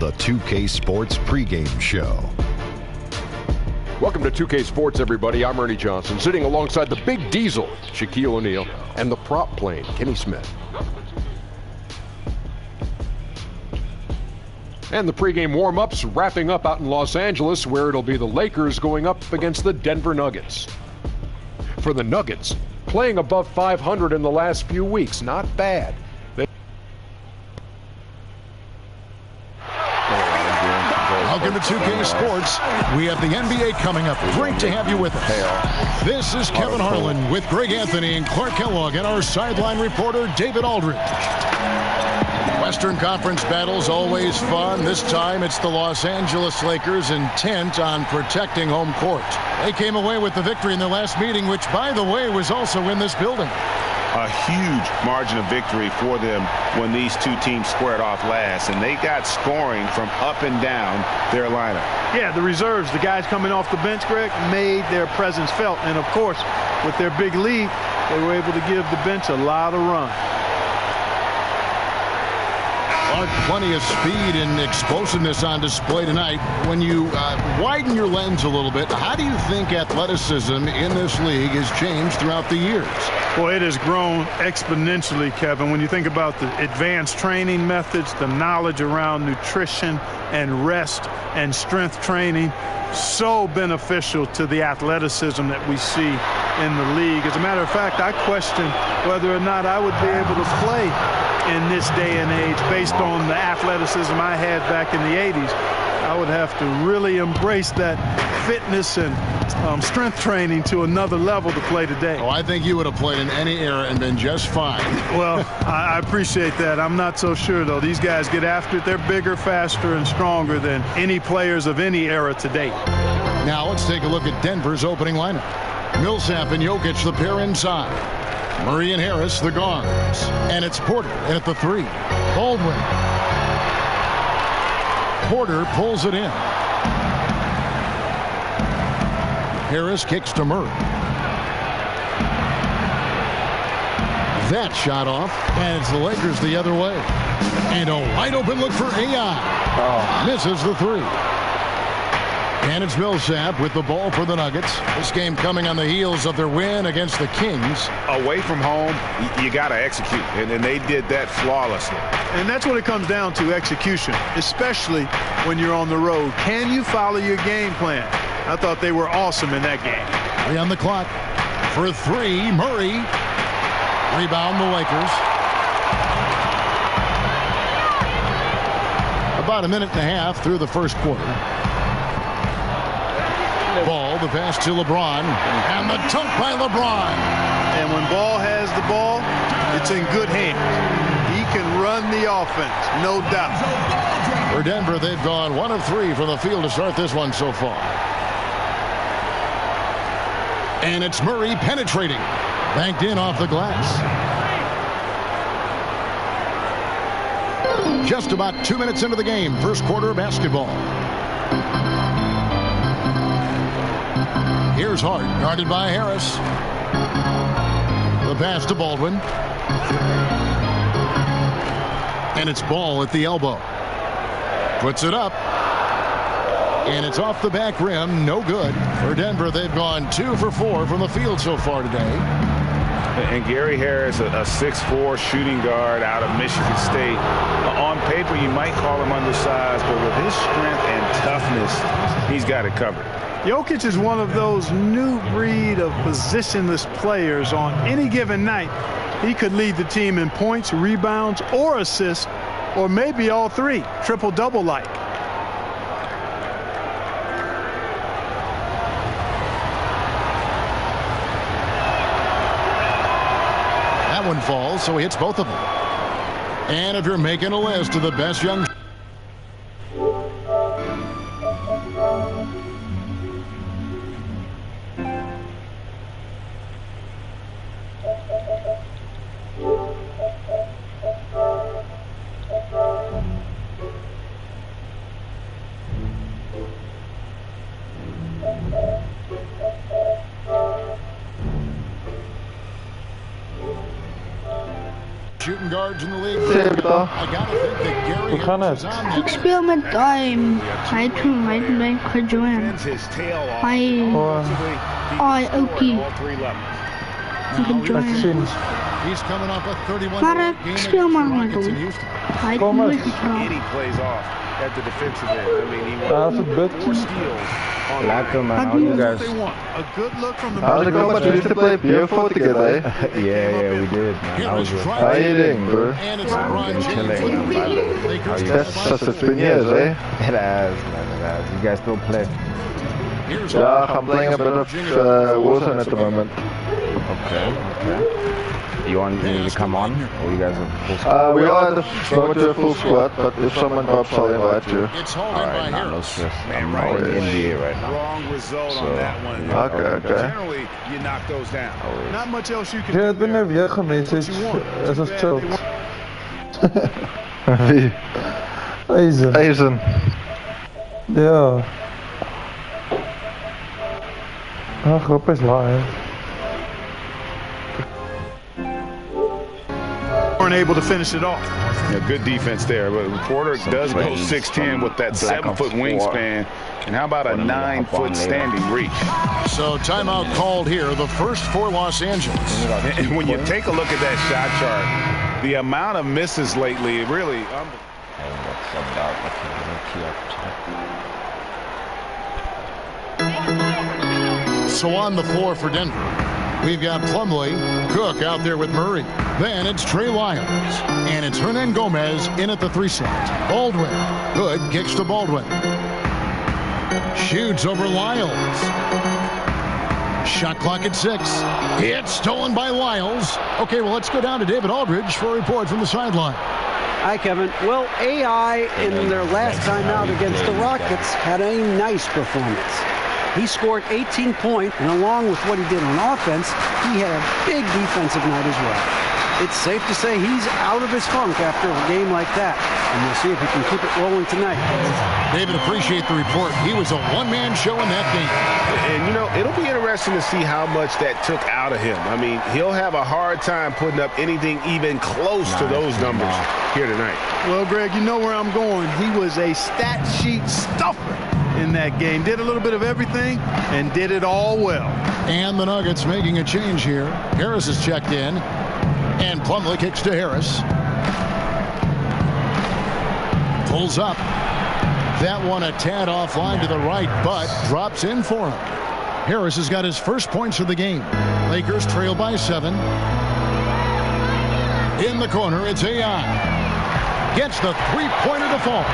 the 2K Sports pregame show. Welcome to 2K Sports, everybody. I'm Ernie Johnson, sitting alongside the Big Diesel, Shaquille O'Neal, and the prop plane, Kenny Smith. And the pregame warm-ups wrapping up out in Los Angeles, where it'll be the Lakers going up against the Denver Nuggets. For the Nuggets, playing above 500 in the last few weeks, not bad. Welcome to 2K Sports. We have the NBA coming up. Great to have you with us. This is Kevin Harlan with Greg Anthony and Clark Kellogg and our sideline reporter, David Aldridge. Western Conference battles always fun. This time it's the Los Angeles Lakers intent on protecting home court. They came away with the victory in their last meeting, which, by the way, was also in this building. A huge margin of victory for them when these two teams squared off last, and they got scoring from up and down their lineup. Yeah, the reserves, the guys coming off the bench, Greg, made their presence felt. And, of course, with their big lead, they were able to give the bench a lot of run. Plenty of speed and explosiveness on display tonight. When you widen your lens a little bit, how do you think athleticism in this league has changed throughout the years? Well, it has grown exponentially, Kevin. When you think about the advanced training methods, the knowledge around nutrition and rest and strength training, so beneficial to the athleticism that we see in the league. As a matter of fact, I question whether or not I would be able to play in this day and age based on the athleticism I had back in the 80s. I would have to really embrace that fitness and strength training to another level to play today. Oh, I think you would have played in any era and been just fine. Well, I appreciate that. I'm not so sure, though. These guys get after it. They're bigger, faster, and stronger than any players of any era to date. Now let's take a look at Denver's opening lineup. Millsap and Jokic, the pair inside. Murray and Harris, the guards. And it's Porter in at the 3. Baldwin. Porter pulls it in. Harris kicks to Murray. That shot off, and it's the Lakers the other way. And a wide open look for AI. Misses the 3. And it's Millsap with the ball for the Nuggets. This game coming on the heels of their win against the Kings. Away from home, you got to execute, and they did that flawlessly. And that's what it comes down to, execution, especially when you're on the road. Can you follow your game plan? I thought they were awesome in that game. 3 on the clock. For 3, Murray. Rebound the Lakers. About a minute and a half through the first quarter. Ball, the pass to LeBron, and the dunk by LeBron. And when Ball has the ball, it's in good hands. He can run the offense, no doubt. For Denver, they've gone 1 of 3 from the field to start this one so far. And it's Murray penetrating. Banked in off the glass. Just about 2 minutes into the game, first quarter of basketball. Here's Hart, guarded by Harris. The pass to Baldwin. And it's Ball at the elbow. Puts it up. And it's off the back rim. No good. For Denver, they've gone 2 for 4 from the field so far today. And Gary Harris, a 6'4" shooting guard out of Michigan State. On paper, you might call him undersized, but with his strength and toughness, he's got it covered. Jokic is one of those new breed of positionless players. On any given night, he could lead the team in points, rebounds, or assists, or maybe all 3, triple-double like. That one falls, so he hits both of them. And if you're making a list of the best young... Shooting guards in the league. I gotta think that Gary Harris is on that. Ik speel met hij toen bij gejoind. Hij Okie. He's coming off a 31. Maar ik speel maar met hem. Hij He plays off at the defensive end. I mean, he won 4 steals. Lekker man, how you guys? A good look from the How's it going? We used to play BO4 together, eh? Yeah, we did, man. How was your How are you doing, bro? I'm been chilling, man. How you That's such a spin years, eh? It has, man, it has. You guys still play? Yeah, I'm playing a bit of Warzone at the moment. Okay. You want me to come on? Or you guys are full squad? We are at the moment to a full squad, but if someone drops, I'll invite you. Alright, no stress. I'm right in NBA right now. Wrong result on that one. Okay. Generally, you knock those down. Not much else you can Ja, ik ben er weer gemessaged. Dat is chill. Wie? Eisen. Ja. Ah, grap is live. weren't able to finish it off. Yeah, good defense there, but Porter does go 6'10" with that 7-foot wingspan. And how about a 9-foot standing reach? So timeout called here, the first for Los Angeles. And when you take a look at that shot chart, the amount of misses lately, it really... So on the floor for Denver, we've got Plumlee, Cook out there with Murray. Then it's Trey Lyles, and it's Hernan Gomez in at the 3 slot. Baldwin, Hood kicks to Baldwin. Shoots over Lyles. Shot clock at 6. It's stolen by Lyles. Okay, well, let's go down to David Aldridge for a report from the sideline. Hi, Kevin. Well, AI in their last time out against the Rockets had a nice performance. He scored 18 points, and along with what he did on offense, he had a big defensive night as well. It's safe to say he's out of his funk after a game like that, and we'll see if he can keep it rolling tonight. David, appreciate the report. He was a one-man show in that game. And, you know, it'll be interesting to see how much that took out of him. I mean, he'll have a hard time putting up anything even close to those numbers here tonight. Well, Greg, you know where I'm going. He was a stat sheet stuffer in that game. Did a little bit of everything and did it all well. And the Nuggets making a change here. Harris is checked in, and Plumlee kicks to Harris. Pulls up. That one a tad offline to the right, but drops in for him. Harris has got his first points of the game. Lakers trail by 7. In the corner, it's AI. Gets the three-pointer to fall.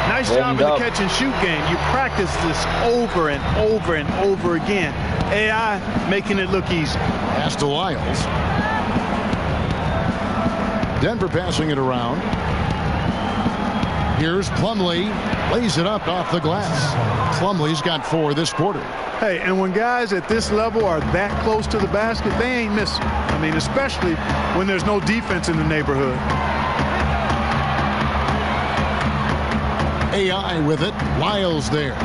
Nice job in the catch and shoot game. You practice this over and over and over again. AI making it look easy. Pass to Lyles. Denver passing it around. Here's Plumlee. Lays it up off the glass. Plumlee's got 4 this quarter. Hey, and when guys at this level are that close to the basket, they ain't missing. I mean, especially when there's no defense in the neighborhood. AI with it. Lyles there.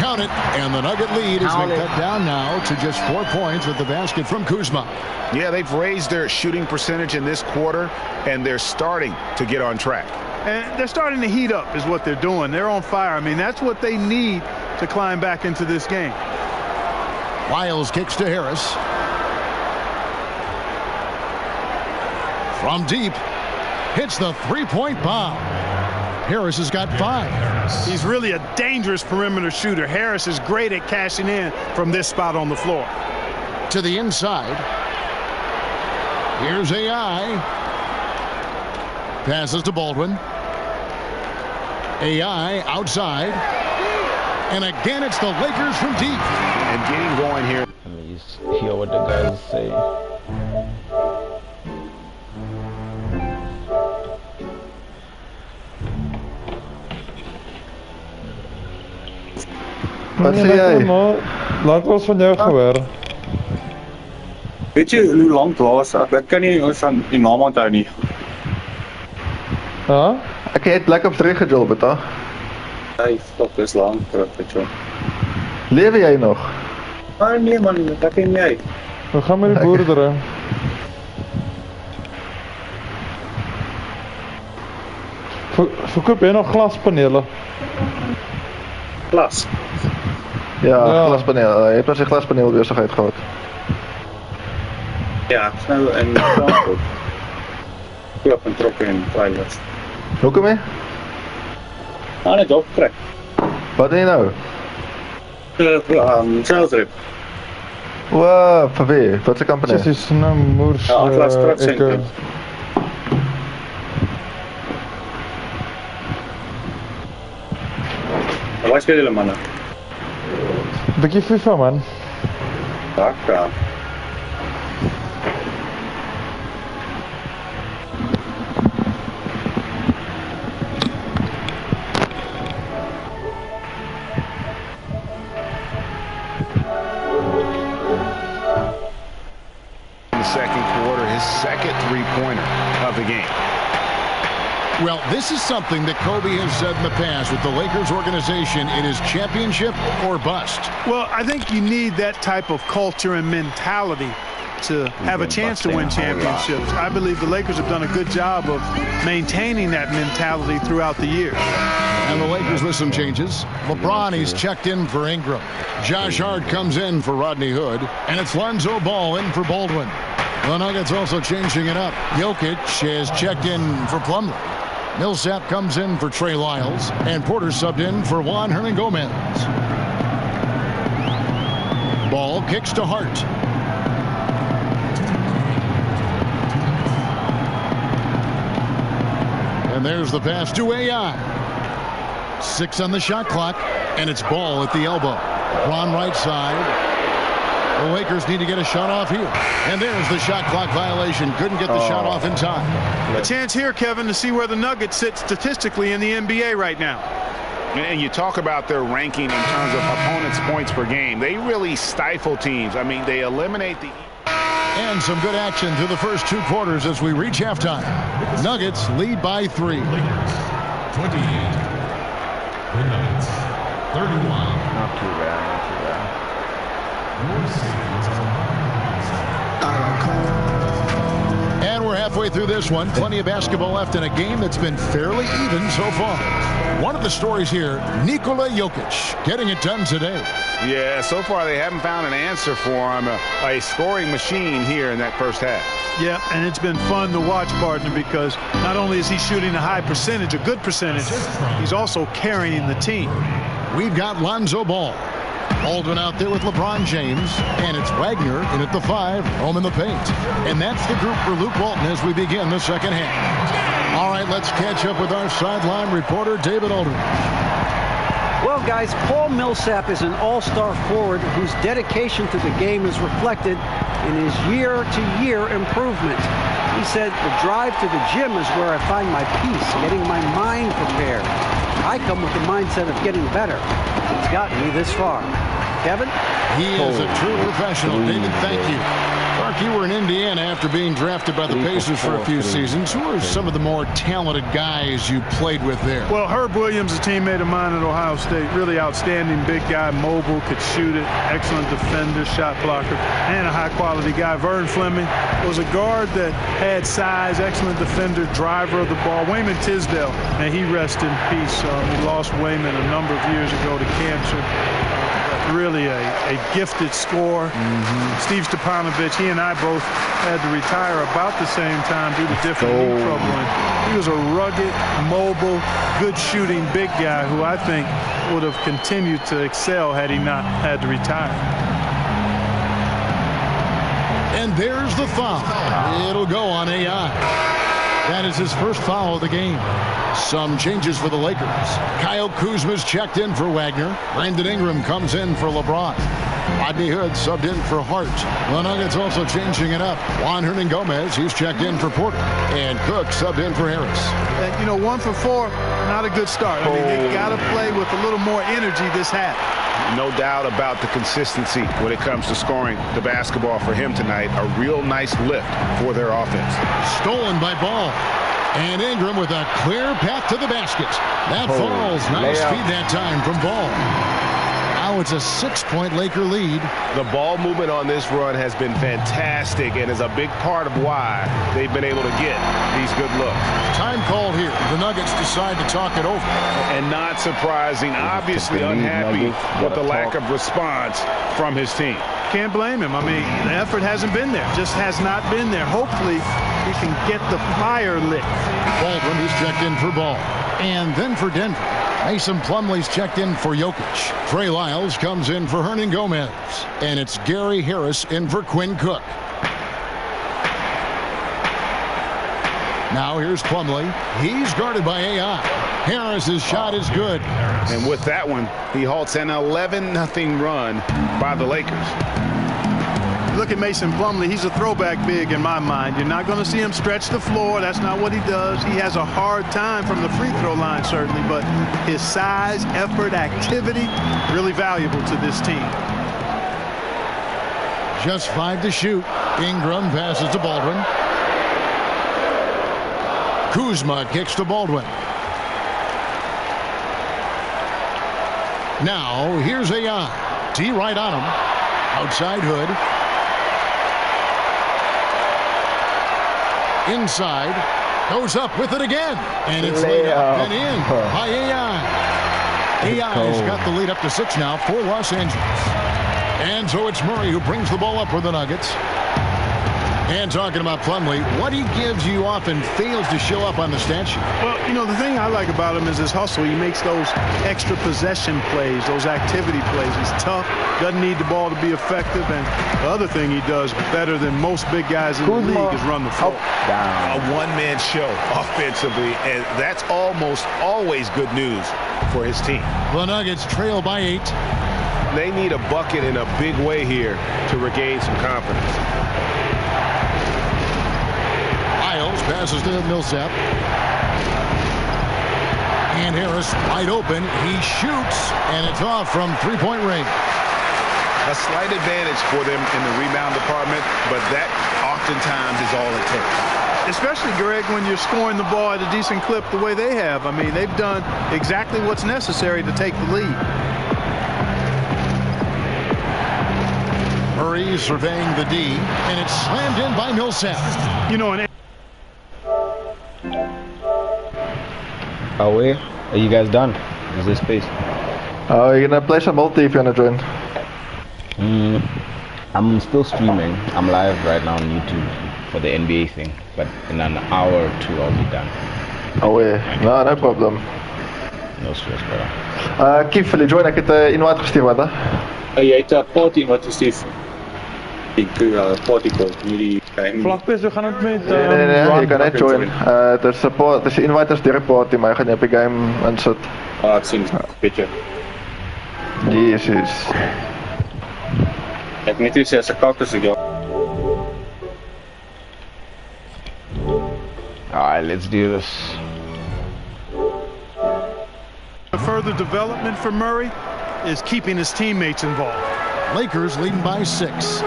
Count it. And the Nugget lead has been cut down now to just 4 points with the basket from Kuzma. Yeah, they've raised their shooting percentage in this quarter, and they're starting to get on track. And they're starting to heat up is what they're doing. They're on fire. I mean, that's what they need to climb back into this game. Lyles kicks to Harris. From deep. Hits the three-point bomb. Harris has got 5. He's really a dangerous perimeter shooter. Harris is great at cashing in from this spot on the floor. To the inside. Here's AI. Passes to Baldwin. AI outside. And again, it's the Lakers from deep. And getting going here. Let me just hear what the guys say. Wat sê jy? Laat ons van jou gehoor. Weet jy hoe lank was? Ek kan nie ons aan die naam onthou nie. Ja? Ek het Black Ops 3 gejol, beta. Hey, stop, dis lank terug, weet jy. Lewe jy nog? Ah nee man, ek ken nie. We gaan met die boerdere. Verkoop jy nog glaspanele? Glas? Ja, glaspaneel. Je hebt al zijn glaspaneel weer zo uitgehad. Ja, snel en goed. Koop en trokken in Highlands. Hoe kom je? Ah, net opgetrekt. Wat doe je nou? Salesrip. Wow, van wie? Wat is de company? Het is een moers... Ja, Atlas Trotcentrum. Waar spelen jullie, mannen? Beetje FIFA, man. Dakka. The second quarter, his second three-pointer of the game. Well, this is something that Kobe has said in the past with the Lakers organization. It is championship or bust. Well, I think you need that type of culture and mentality to have a chance to win championships. I believe the Lakers have done a good job of maintaining that mentality throughout the year. And the Lakers with some changes. LeBron, he's checked in for Ingram. Josh Hart comes in for Rodney Hood. And it's Lonzo Ball in for Baldwin. The Nuggets also changing it up. Jokic has checked in for Plumlee. Millsap comes in for Trey Lyles. And Porter subbed in for Juan Hernangomez. Ball kicks to Hart. And there's the pass to AI. 6 on the shot clock, and it's Ball at the elbow. Ron right side. The Lakers need to get a shot off here. And there's the shot clock violation. Couldn't get the shot off in time. A chance here, Kevin, to see where the Nuggets sit statistically in the NBA right now. And you talk about their ranking in terms of opponents' points per game. They really stifle teams. I mean, they eliminate the... And some good action through the first 2 quarters as we reach halftime. Nuggets lead by 3. Lakers, 28. The Nuggets, 31. Not too bad, not too bad. And we're halfway through this one. Plenty of basketball left in a game that's been fairly even so far. One of the stories here, Nikola Jokic getting it done today. Yeah, so far they haven't found an answer for him. A scoring machine here in that first half. Yeah, and it's been fun to watch, partner, because not only is he shooting a high percentage, a good percentage, he's also carrying the team. We've got Lonzo Ball. Baldwin out there with LeBron James, and it's Wagner in at the 5, home in the paint. And that's the group for Luke Walton as we begin the second half. All right, let's catch up with our sideline reporter, David Aldridge. Well, guys, Paul Millsap is an all-star forward whose dedication to the game is reflected in his year-to-year improvement. He said, the drive to the gym is where I find my peace, getting my mind prepared. I come with the mindset of getting better. It's gotten me this far. Kevin? He is a true professional. David, thank you. Clark, you were in Indiana after being drafted by the Pacers for a few seasons. Who are some of the more talented guys you played with there? Well, Herb Williams, a teammate of mine at Ohio State, really outstanding big guy, mobile, could shoot it, excellent defender, shot blocker, and a high-quality guy. Vern Fleming was a guard that had size, excellent defender, driver of the ball. Wayman Tisdale, and he rest in peace. We lost Wayman a number of years ago to cancer. Really a gifted scorer. Steve Stepanovich, he and I both had to retire about the same time due to different knee trouble. He was a rugged, mobile, good shooting big guy who I think would have continued to excel had he not had to retire. And there's the foul. It'll go on AI. That is his first foul of the game. Some changes for the Lakers. Kyle Kuzma's checked in for Wagner. Brandon Ingram comes in for LeBron. Rodney Hood subbed in for Hart. The Nuggets also changing it up. Juan Hernangomez, he's checked in for Porter. And Cook subbed in for Harris. And, you know, 1 for 4, not a good start. I mean, they got to play with a little more energy this half. No doubt about the consistency when it comes to scoring the basketball for him tonight. A real nice lift for their offense. Stolen by Ball. And Ingram with a clear path to the basket. That falls. Nice feed that time from Ball. Now it's a 6-point Laker lead. The ball movement on this run has been fantastic and is a big part of why they've been able to get these good looks. Time called here. The Nuggets decide to talk it over. And not surprising, obviously unhappy with the lack of response from his team. Can't blame him. I mean, the effort hasn't been there. Just has not been there. Hopefully, he can get the fire lit. Baldwin, who's checked in for Ball. And then for Denver, Mason Plumlee's checked in for Jokic. Trey Lyles comes in for Hernan Gomez. And it's Gary Harris in for Quinn Cook. Now here's Plumlee. He's guarded by AI. Harris's shot is good. And with that one, he halts an 11-0 run by the Lakers. Look at Mason Plumlee. He's a throwback big in my mind. You're not going to see him stretch the floor. That's not what he does. He has a hard time from the free throw line, certainly, but his size, effort, activity, really valuable to this team. Just 5 to shoot. Ingram passes to Baldwin. Kuzma kicks to Baldwin. Now, here's AI. T right on him. Outside Hood. Inside. Goes up with it again. And it's laid up and in by AI. AI's got the lead up to 6 now for Los Angeles. And so it's Murray who brings the ball up for the Nuggets. And talking about Plumlee, what he gives you often fails to show up on the stat sheet. Well, you know, the thing I like about him is his hustle. He makes those extra possession plays, those activity plays. He's tough, doesn't need the ball to be effective, and the other thing he does better than most big guys in the league is run the floor. A one-man show offensively, and that's almost always good news for his team. The Nuggets trail by 8. They need a bucket in a big way here to regain some confidence. Lyles passes to Millsap. And Harris wide open. He shoots, and it's off from three-point range. A slight advantage for them in the rebound department, but that oftentimes is all it takes. Especially, Greg, when you're scoring the ball at a decent clip the way they have. I mean, they've done exactly what's necessary to take the lead. Murray surveying the D, and it's slammed in by Millsap. You know, an Are you guys done? Is this space? Oh, you're gonna play some multi if you wanna join. I'm still streaming. I'm live right now on YouTube for the NBA thing, but in an hour or 2 I'll be done. Oh yeah, no problem. No stress, brother. Kief, wil jy join? Ek het 'n invite gestuur, wat? Jy het 'n party wat gestuur. Ek party call. Hierdie Vlakbes, we gaan het met Nee, jy kan net join. Dis 'n inviters direk party, maar jy gaan nie op die game insit. Ek sien bietjie. Jesus. Ek net sê as 'n kaktus ek. Alright, let's do this. The further development for Murray is keeping his teammates involved. Lakers leading by 6.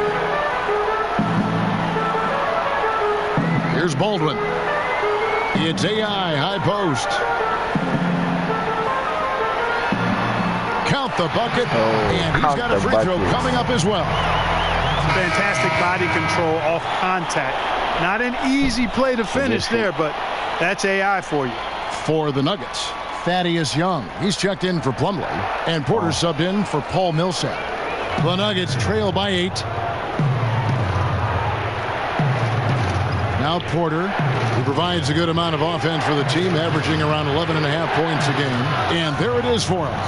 Here's Baldwin. It's AI, high post. Count the bucket, and he's got a free throw coming up as well. Fantastic body control off contact. Not an easy play to finish there, but that's AI for you. For the Nuggets, Thaddeus Young. He's checked in for Plumlee, and Porter subbed in for Paul Millsap. The Nuggets trail by 8. Now Porter, who provides a good amount of offense for the team, averaging around 11.5 points a game. And there it is for him.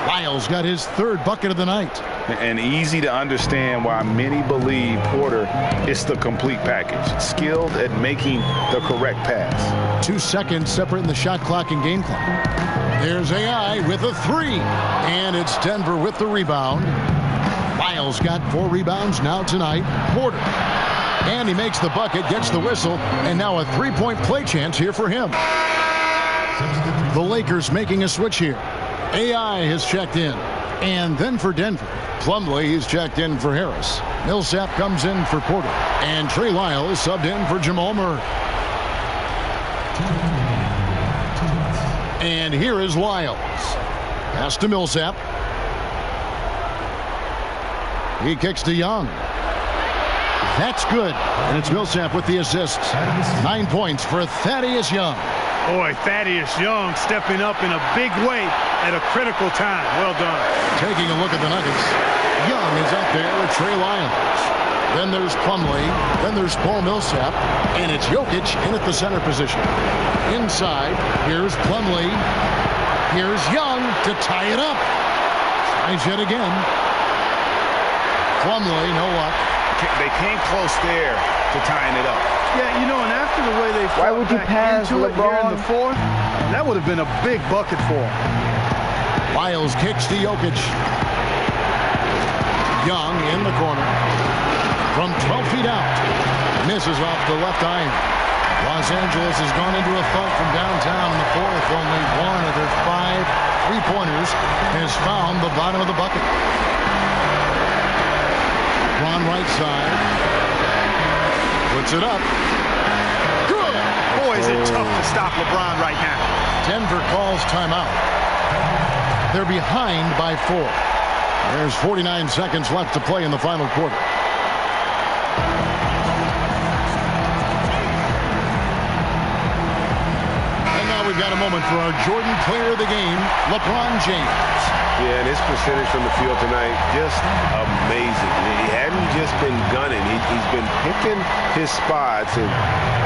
Lyles got his 3rd bucket of the night. And easy to understand why many believe Porter is the complete package. Skilled at making the correct pass. 2 seconds separating the shot clock and game clock. There's AI with a 3. And it's Denver with the rebound. Lyles got 4 rebounds now tonight. Porter. And he makes the bucket, gets the whistle, and now a 3-point play chance here for him. The Lakers making a switch here. AI has checked in. And then for Denver, Plumlee is checked in for Harris. Millsap comes in for Porter. And Trey Lyles subbed in for Jamal Murray. And here is Lyles. Pass to Millsap. He kicks to Young. That's good. And it's Millsap with the assist. 9 points for Thaddeus Young. Boy, Thaddeus Young stepping up in a big way at a critical time. Well done. Taking a look at the Nuggets. Young is out there with Trey Lyons. Then there's Plumlee. Then there's Paul Millsap. And it's Jokic in at the center position. Inside, here's Plumlee. Here's Young to tie it up. Tries yet again. Plumlee, no luck. They came close there to tying it up. Yeah, you know, and after the way they why would you pass into LeBron? It here in the fourth, that would have been a big bucket for him. Lyles kicks to Jokic. Young in the corner. From 12 feet out. Misses off the left iron. Los Angeles has gone into a funk from downtown in the fourth. Only one of their 5 3-pointers has found the bottom of the bucket. Ron right side. Puts it up. Good. Boy, is it tough to stop LeBron right now. Denver calls timeout. They're behind by 4. There's 49 seconds left to play in the final quarter. And now we've got a moment for our Jordan player of the game, LeBron James. Yeah, and his percentage from the field tonight, just amazing. He hadn't just been gunning. He's been picking his spots, and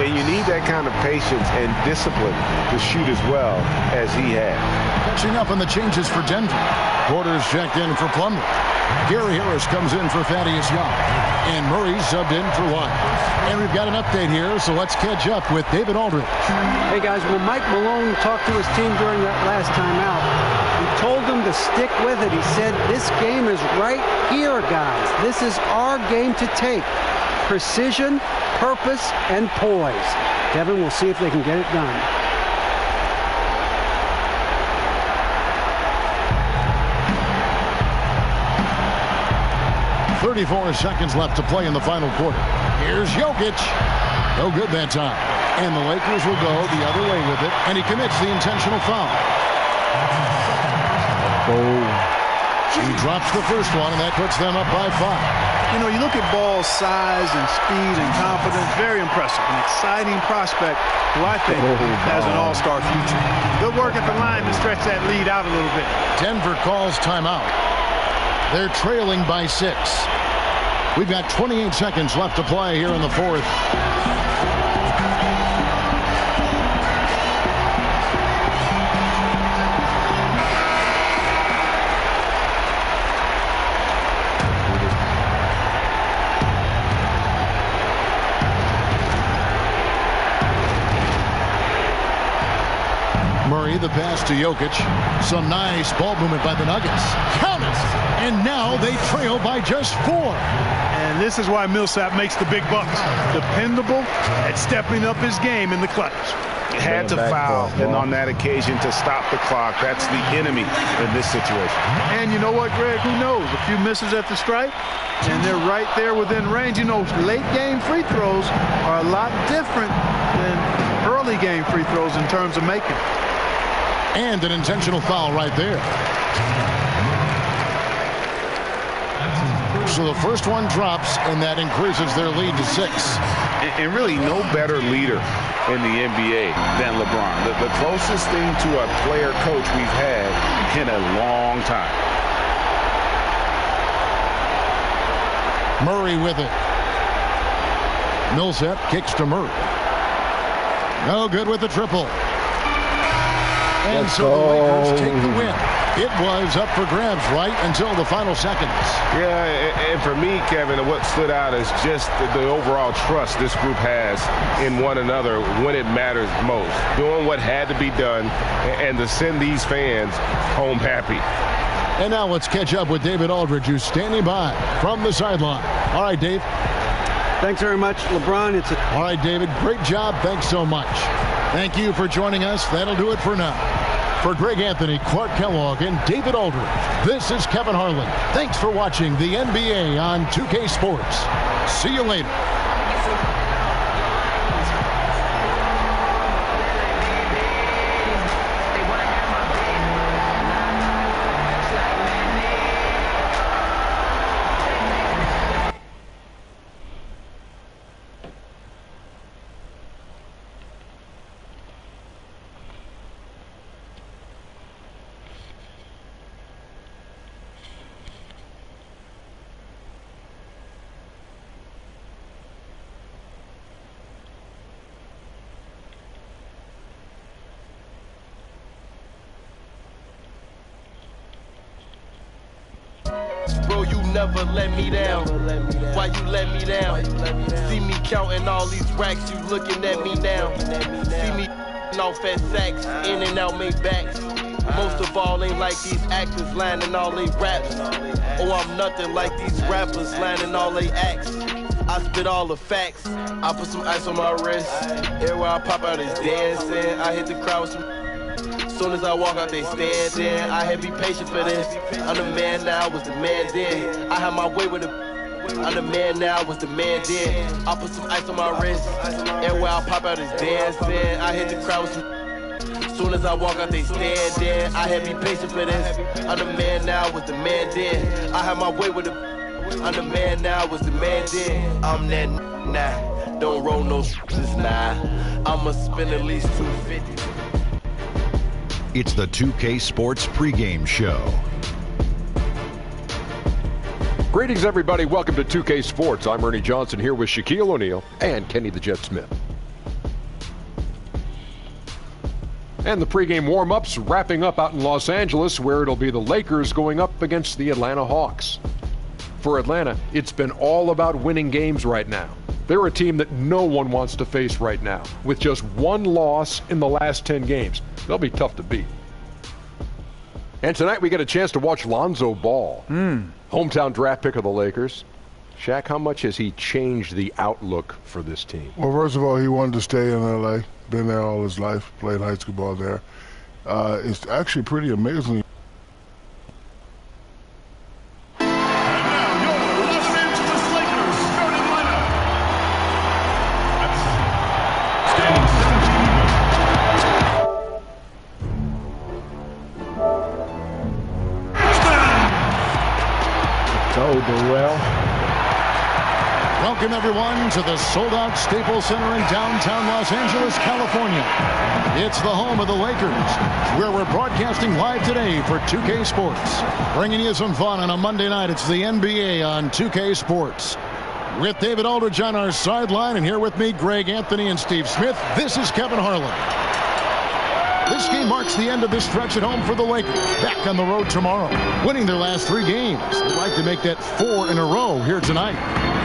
you need that kind of patience and discipline to shoot as well as he had. Catching up on the changes for Denver. Porter's checked in for Plumlee. Gary Harris comes in for Thaddeus Young. And Murray subbed in for White. And we've got an update here, so let's catch up with David Aldridge. Hey, guys, when Mike Malone talked to his team during that last timeout, he told them to stick with it. He said, this game is right here, guys. This is our game to take. Precision, purpose, and poise. Kevin, we'll see if they can get it done. .34 seconds left to play in the final quarter. Here's Jokic. No good that time. And the Lakers will go the other way with it, and he commits the intentional foul. He drops the first one, and that puts them up by 5. You know, you look at Ball's size and speed and confidence, very impressive. An exciting prospect who I think has an all-star future. Good work at the line to stretch that lead out a little bit. Denver calls timeout. They're trailing by 6. We've got 28 seconds left to play here in the fourth. Murray, the pass to Jokic. Some nice ball movement by the Nuggets. Count it! And now they trail by just 4. And this is why Millsap makes the big bucks. Dependable at stepping up his game in the clutch. Had to foul, and on that occasion to stop the clock. That's the enemy in this situation. And you know what, Greg? Who knows? A few misses at the stripe, and they're right there within range. You know, late game free throws are a lot different than early game free throws in terms of making. And an intentional foul right there. So the first one drops, and that increases their lead to 6. And really no better leader in the NBA than LeBron. The closest thing to a player coach we've had in a long time. Murray with it. Millsap kicks to Murray. No good with the triple. And so the Lakers take the win. It was up for grabs right until the final seconds. Yeah, and for me, Kevin, what stood out is just the overall trust this group has in one another when it matters most. Doing what had to be done and to send these fans home happy. And now let's catch up with David Aldridge, who's standing by from the sideline. All right, Dave. Thanks very much, LeBron. All right, David. Great job. Thanks so much. Thank you for joining us. That'll do it for now. For Greg Anthony, Clark Kellogg, and David Aldridge, this is Kevin Harlan. Thanks for watching the NBA on 2K Sports. See you later. never let me down. Why you let me down? See me counting all these racks, you looking at me now. See me off at sacks, in and out made backs. Most of all ain't like these actors lining all they raps. Oh, I'm nothing like these rappers lining all they acts. I spit all the facts. I put some ice on my wrist. Everywhere I pop out is dancing. I hit the crowd with some. Soon as I walk out, they standing. I had to be patient for this. I'm the man now, was the man then. I had my way with the. I'm the man now, was the man then. I put some ice on my wrist. Everywhere I pop out is dancing. I hit the crowd with some. Soon as I walk out, they stand there. I had to be patient for this. I'm the man now, was the man then. I had my way with the. I'm the man now, was the man then. I'm that nah. Don't roll no this nah. I'ma spend at least $250. It's the 2K Sports pregame show. Greetings, everybody. Welcome to 2K Sports. I'm Ernie Johnson here with Shaquille O'Neal and Kenny the Jet Smith. And the pregame warm-ups wrapping up out in Los Angeles, where it'll be the Lakers going up against the Atlanta Hawks. For Atlanta, it's been all about winning games right now. They're a team that no one wants to face right now. With just one loss in the last 10 games, they'll be tough to beat. And tonight we get a chance to watch Lonzo Ball, hometown draft pick of the Lakers. Shaq, how much has he changed the outlook for this team? Well, first of all, he wanted to stay in L.A., been there all his life, played high school ball there. It's actually pretty amazing. Welcome, everyone, to the sold-out Staples Center in downtown Los Angeles, California. It's the home of the Lakers, where we're broadcasting live today for 2K Sports. Bringing you some fun on a Monday night. It's the NBA on 2K Sports. With David Aldridge on our sideline, and here with me, Greg Anthony and Steve Smith, this is Kevin Harlan. This game marks the end of this stretch at home for the Lakers. Back on the road tomorrow, winning their last 3 games. They'd like to make that 4 in a row here tonight.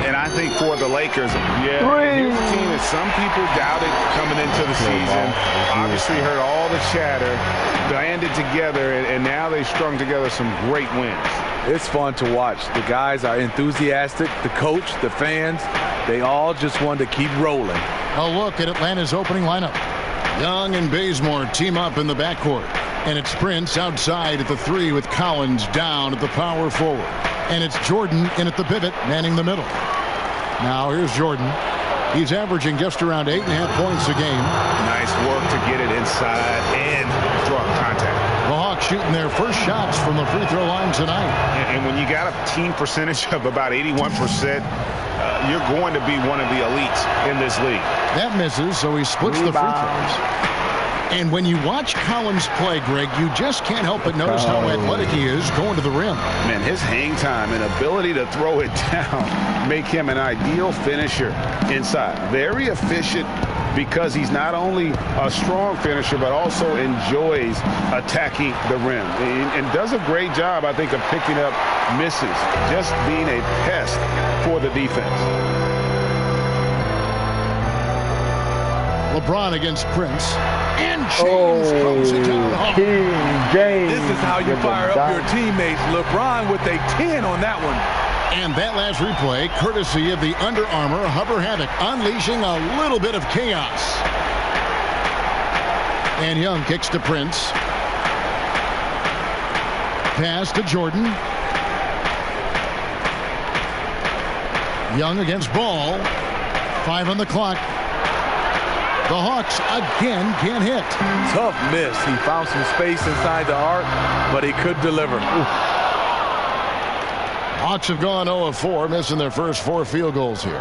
And I think for the Lakers, here's a team that some people doubted coming into the season. Obviously heard all the chatter, banded together, and now they've strung together some great wins. It's fun to watch. The guys are enthusiastic. The coach, the fans, they all just want to keep rolling. A look at Atlanta's opening lineup. Young and Bazemore team up in the backcourt. And it's Prince outside at the 3 with Collins down at the power forward. And it's Jordan in at the pivot, manning the middle. Now here's Jordan. He's averaging just around 8.5 points a game. Nice work to get it inside and draw contact. The Hawks shooting their first shots from the free throw line tonight. And when you got a team percentage of about 81%, you're going to be one of the elites in this league. That misses, so he splits the free throws. And when you watch Collins play, Greg, you just can't help but notice how athletic he is going to the rim. Man, his hang time and ability to throw it down make him an ideal finisher inside. Very efficient because he's not only a strong finisher, but also enjoys attacking the rim. And does a great job, I think, of picking up misses, just being a pest for the defense. LeBron against Prince. And James throws it down. James. This is how you fire up your teammates. LeBron with a 10 on that one. And that last replay, courtesy of the Under Armour Hover Havoc, unleashing a little bit of chaos. And Young kicks to Prince. Pass to Jordan. Young against Ball. 5 on the clock. The Hawks again can't hit. Tough miss. He found some space inside the arc, but he could deliver. Hawks have gone 0 of 4, missing their first 4 field goals here.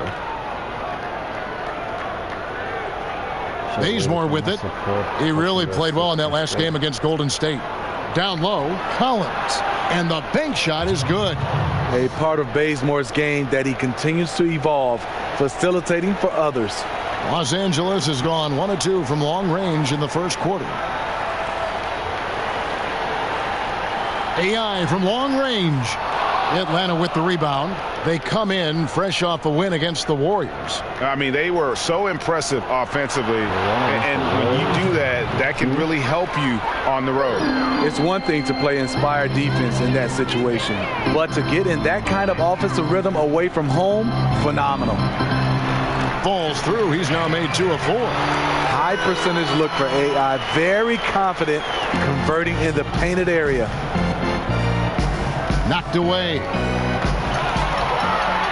Bazemore with it. He really played well in that last game against Golden State. Down low, Collins. And the bank shot is good. A part of Bazemore's game that he continues to evolve, facilitating for others. Los Angeles has gone 1 of 2 from long range in the first quarter. AI from long range. Atlanta with the rebound. They come in fresh off a win against the Warriors. I mean, they were so impressive offensively. And when you do that, that can really help you on the road. It's one thing to play inspired defense in that situation, but to get in that kind of offensive rhythm away from home, phenomenal. Falls through. He's now made 2 of 4. High percentage look for AI. Very confident converting in the painted area. Knocked away.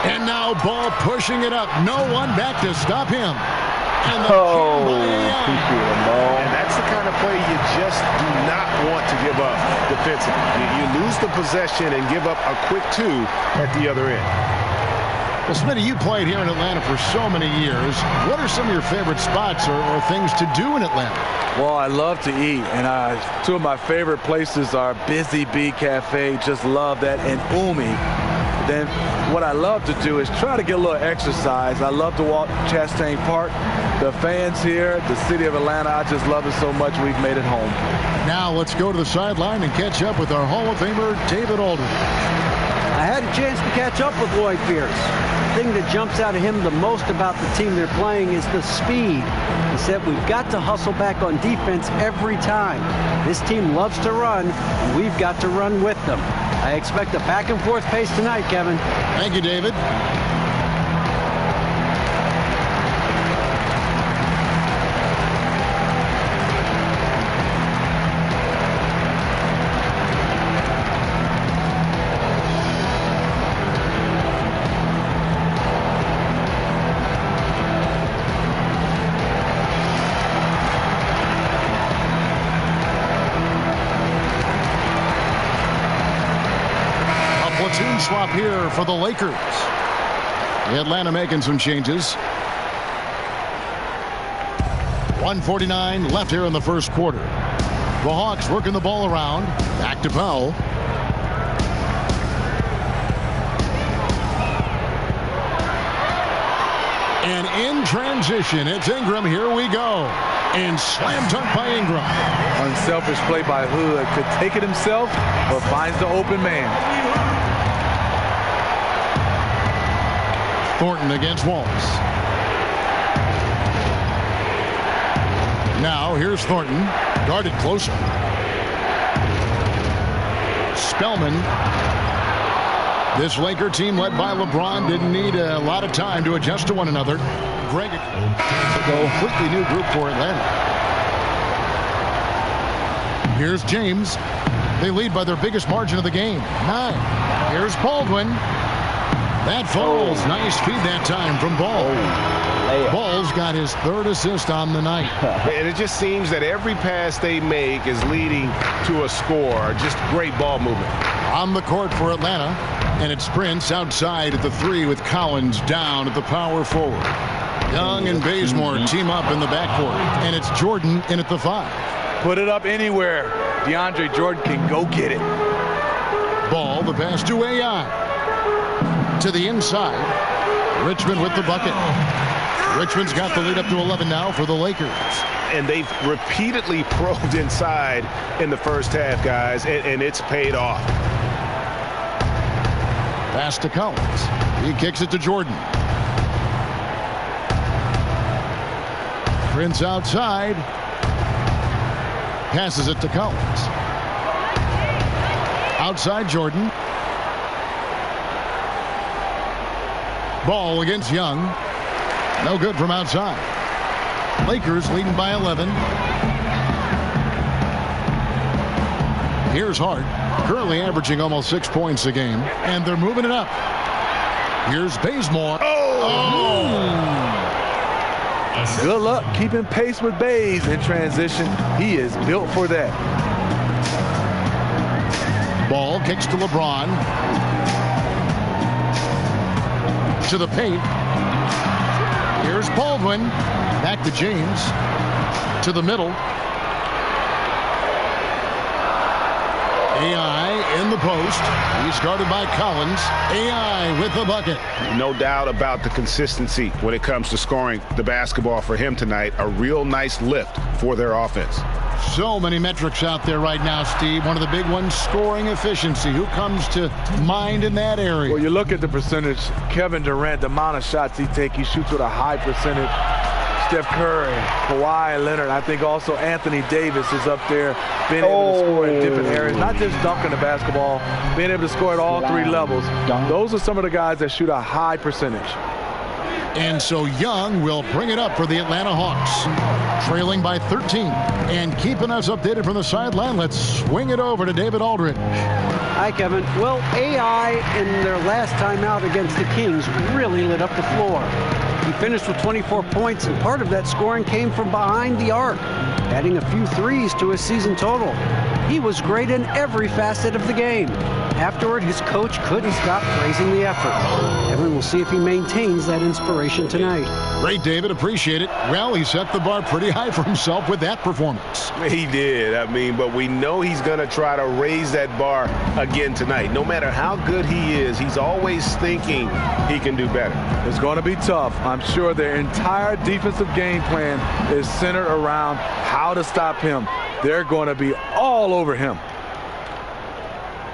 And now Ball pushing it up. No one back to stop him. And and that's the kind of play you just do not want to give up defensively. You lose the possession and give up a quick 2 at the other end. Well, Smitty, you played here in Atlanta for so many years. What are some of your favorite spots or things to do in Atlanta? Well, I love to eat, and 2 of my favorite places are Busy Bee Cafe. Just love that, and Umi. Then what I love to do is try to get a little exercise. I love to walk Chastain Park. The fans here, the city of Atlanta, I just love it so much we've made it home. Now let's go to the sideline and catch up with our Hall of Famer, David Aldridge. I had a chance to catch up with Lloyd Pierce. The thing that jumps out at him the most about the team they're playing is the speed. He said we've got to hustle back on defense every time. This team loves to run, and we've got to run with them. I expect a back-and-forth pace tonight, Kevin. Thank you, David. Swap here for the Lakers. Atlanta making some changes. 1:49 left here in the first quarter. The Hawks working the ball around. Back to Powell. And in transition, it's Ingram. Here we go. And slam dunk by Ingram. Unselfish play by Hood. Could take it himself, but finds the open man. Thornton against Walls. Now here's Thornton, guarded closer. Spellman. This Laker team led by LeBron didn't need a lot of time to adjust to one another. Greg, completely new group for Atlanta. Here's James. They lead by their biggest margin of the game, 9. Here's Baldwin. That falls. Nice feed that time from Ball. Ball's got his 3rd assist on the night. And it just seems that every pass they make is leading to a score. Just great ball movement. On the court for Atlanta, and it's Prince outside at the 3 with Collins down at the power forward. Young and Bazemore team up in the backcourt, and it's Jordan in at the 5. Put it up anywhere. DeAndre Jordan can go get it. Ball, the pass to AI. To the inside. Richmond with the bucket. Richmond's got the lead up to 11 now for the Lakers. And they've repeatedly probed inside in the first half, guys, and it's paid off. Pass to Collins. He kicks it to Jordan. Prince outside. Passes it to Collins. Outside Jordan. Ball against Young. No good from outside. Lakers leading by 11. Here's Hart, currently averaging almost 6 points a game, and they're moving it up. Here's Bazemore. Good luck keeping pace with Baze in transition. He is built for that. Ball kicks to LeBron. To the paint. Here's Baldwin. Back to James. To the middle. AI in the post. He's guarded by Collins. AI with the bucket. No doubt about the consistency when it comes to scoring the basketball for him tonight. A real nice lift for their offense. So many metrics out there right now, Steve. One of the big ones, scoring efficiency. Who comes to mind in that area? Well, you look at the percentage. Kevin Durant, the amount of shots he takes, he shoots with a high percentage. Steph Curry, Kawhi Leonard. I think also Anthony Davis is up there, being able to score in different areas. Not just dunking the basketball, being able to score at all three levels. Those are some of the guys that shoot a high percentage. And so Young will bring it up for the Atlanta Hawks, trailing by 13. And keeping us updated from the sideline, let's swing it over to David Aldridge. Hi, Kevin. Well, AI in their last time out against the Kings really lit up the floor. He finished with 24 points, and part of that scoring came from behind the arc, adding a few threes to his season total. He was great in every facet of the game. Afterward, his coach couldn't stop praising the effort. Everyone will see if he maintains that inspiration tonight. Great, David. Appreciate it. Well, he set the bar pretty high for himself with that performance. He did. I mean, but we know he's going to try to raise that bar again tonight. No matter how good he is, he's always thinking he can do better. It's going to be tough. I'm sure their entire defensive game plan is centered around how to stop him. They're going to be all over him.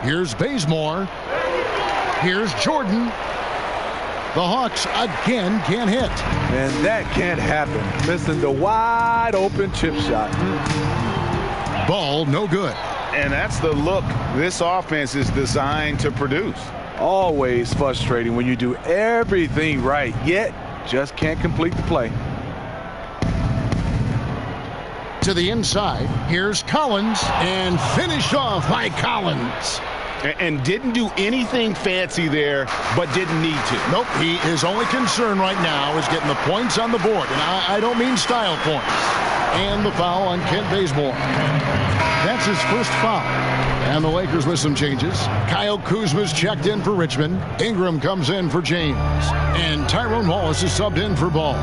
Here's Bazemore. Here's Jordan. The Hawks again can't hit. And that can't happen. Missing the wide open chip shot. Ball no good. And that's the look this offense is designed to produce. Always frustrating when you do everything right, yet just can't complete the play. To the inside, here's Collins, and finished off by Collins. And didn't do anything fancy there, but didn't need to. Nope, his only concern right now is getting the points on the board, and I don't mean style points. And the foul on Kent Bazemore. That's his first foul. And the Lakers with some changes. Kyle Kuzma's checked in for Richmond. Ingram comes in for James. And Tyrone Wallace is subbed in for Ball.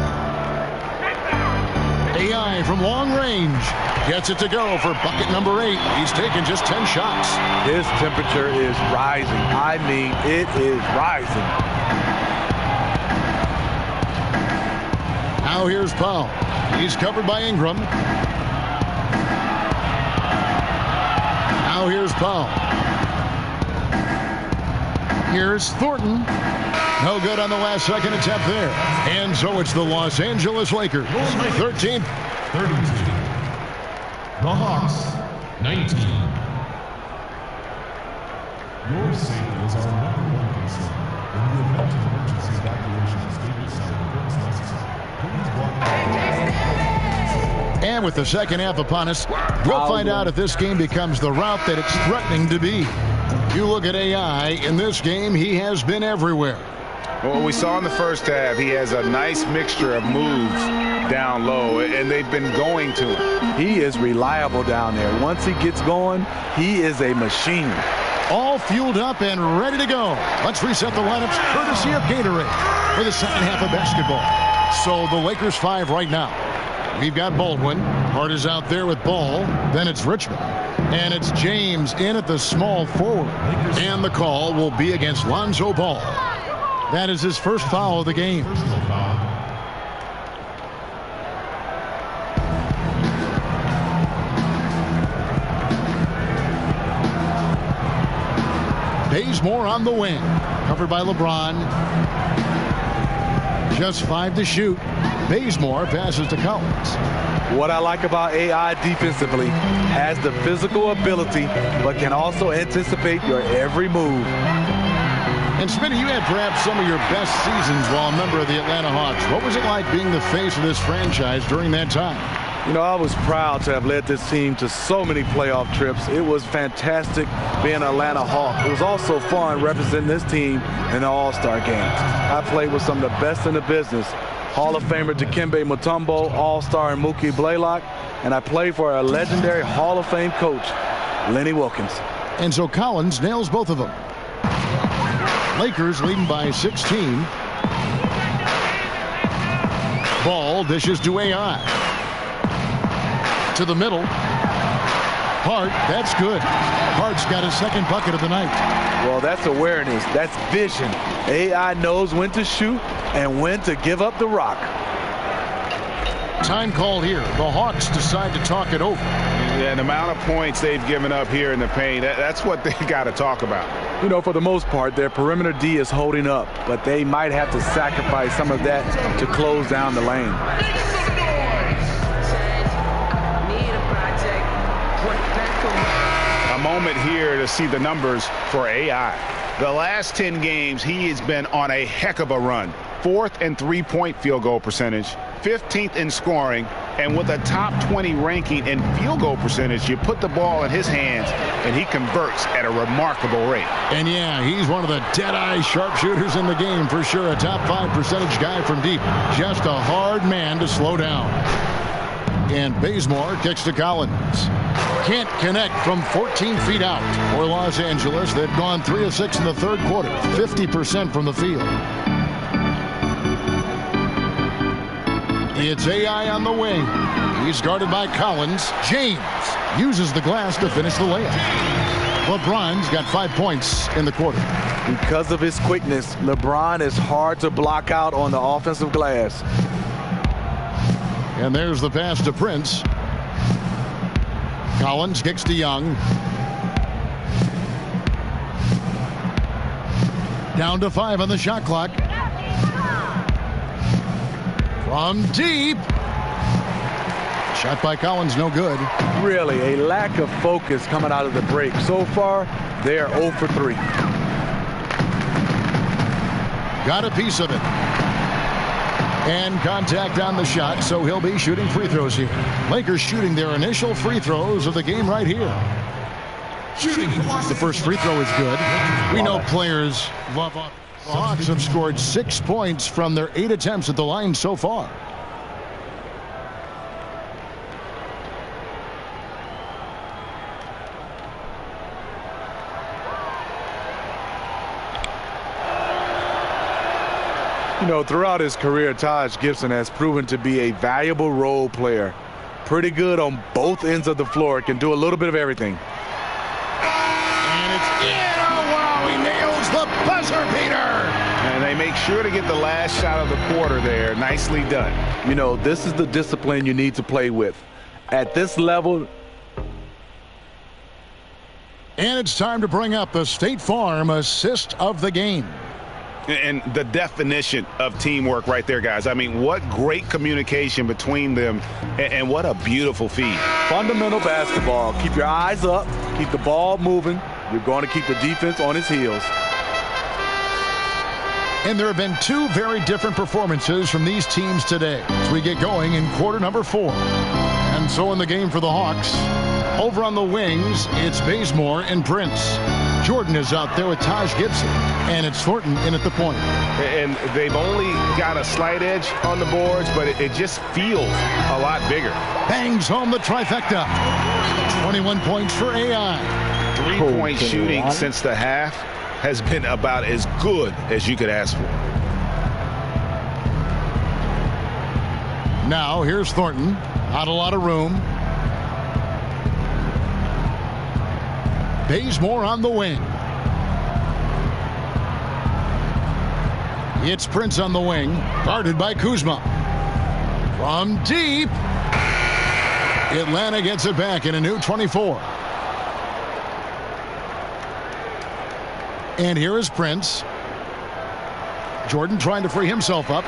AI from long range gets it to go for bucket number 8. He's taken just 10 shots. His temperature is rising. I mean, it is rising. Now here's Powell. He's covered by Ingram. Now here's Powell. Here's Thornton. No good on the last second attempt there. And so it's the Los Angeles Lakers. 13. 32. The Hawks, 19. Your safety is our #1 concern. In the event of emergency evacuation of stadium site occurs necessary, please walk. And with the second half upon us, we'll find out if this game becomes the route that it's threatening to be. You look at AI, in this game, he has been everywhere. Well, we saw in the first half, he has a nice mixture of moves down low, and they've been going to him. He is reliable down there. Once he gets going, he is a machine. All fueled up and ready to go. Let's reset the lineups courtesy of Gatorade for the second half of basketball. So the Lakers 5 right now. We've got Baldwin. Hart is out there with Ball. Then it's Richmond. And it's James in at the small forward. And the call will be against Lonzo Ball. That is his first foul of the game. Bazemore on the wing. Covered by LeBron. Just 5 to shoot. Bazemore passes to Collins. What I like about AI defensively, has the physical ability, but can also anticipate your every move. And Smitty, you had perhaps some of your best seasons while a member of the Atlanta Hawks. What was it like being the face of this franchise during that time? You know, I was proud to have led this team to so many playoff trips. It was fantastic being an Atlanta Hawk. It was also fun representing this team in the All-Star games. I played with some of the best in the business. Hall of Famer Dikembe Mutombo, All-Star Mookie Blaylock, and I played for a legendary Hall of Fame coach, Lenny Wilkins. And so Collins nails both of them. Lakers leading by 16. Ball dishes to AI. To the middle. Hart, that's good. Hart's got his second bucket of the night. Well, that's awareness. That's vision. AI knows when to shoot and when to give up the rock. time called here. The Hawks decide to talk it over. Yeah, the amount of points they've given up here in the paint, that's what they got to talk about. You know, for the most part, their perimeter D is holding up, but they might have to sacrifice some of that to close down the lane. A moment here to see the numbers for AI. The last 10 games, he has been on a heck of a run. 4th in three-point field goal percentage, 15th in scoring, and with a top 20 ranking in field goal percentage, you put the ball in his hands, and he converts at a remarkable rate. And yeah, he's one of the dead-eye sharpshooters in the game for sure. A top 5 percentage guy from deep. Just a hard man to slow down. And Bazemore kicks to Collins. Can't connect from 14 feet out for Los Angeles. They've gone 3 of 6 in the third quarter, 50% from the field. It's AI on the wing. He's guarded by Collins. James uses the glass to finish the layup. LeBron's got 5 points in the quarter. Because of his quickness, LeBron is hard to block out on the offensive glass. And there's the pass to Prince. Collins kicks to Young. Down to 5 on the shot clock. From deep. Shot by Collins, no good. Really, a lack of focus coming out of the break. So far, they are 0 for 3. Got a piece of it. And contact on the shot, so he'll be shooting free throws here. Lakers shooting their initial free throws of the game right here. The first free throw is good. We know players love it. The Hawks have scored 6 points from their 8 attempts at the line so far. You know, throughout his career, Taj Gibson has proven to be a valuable role player. Pretty good on both ends of the floor. Can do a little bit of everything. And it's in. Oh, wow, he nails the buzzer beater. And they make sure to get the last shot of the quarter there. Nicely done. You know, this is the discipline you need to play with. At this level. And it's time to bring up the State Farm assist of the game. And the definition of teamwork right there, guys. I mean, what great communication between them, and what a beautiful feed. Fundamental basketball. Keep your eyes up. Keep the ball moving. You're going to keep the defense on its heels. And there have been 2 very different performances from these teams today as we get going in quarter number 4. And so in the game for the Hawks, over on the wings, it's Bazemore and Prince. Jordan is out there with Taj Gibson, and it's Thornton in at the point. And they've only got a slight edge on the boards, but it just feels a lot bigger. Bangs home the trifecta. 21 points for AI. 3-point shooting since the half has been about as good as you could ask for. Now here's Thornton. Not a lot of room. Bazemore on the wing. It's Prince on the wing, guarded by Kuzma. From deep. Atlanta gets it back in a new 24. And here is Prince. Jordan trying to free himself up.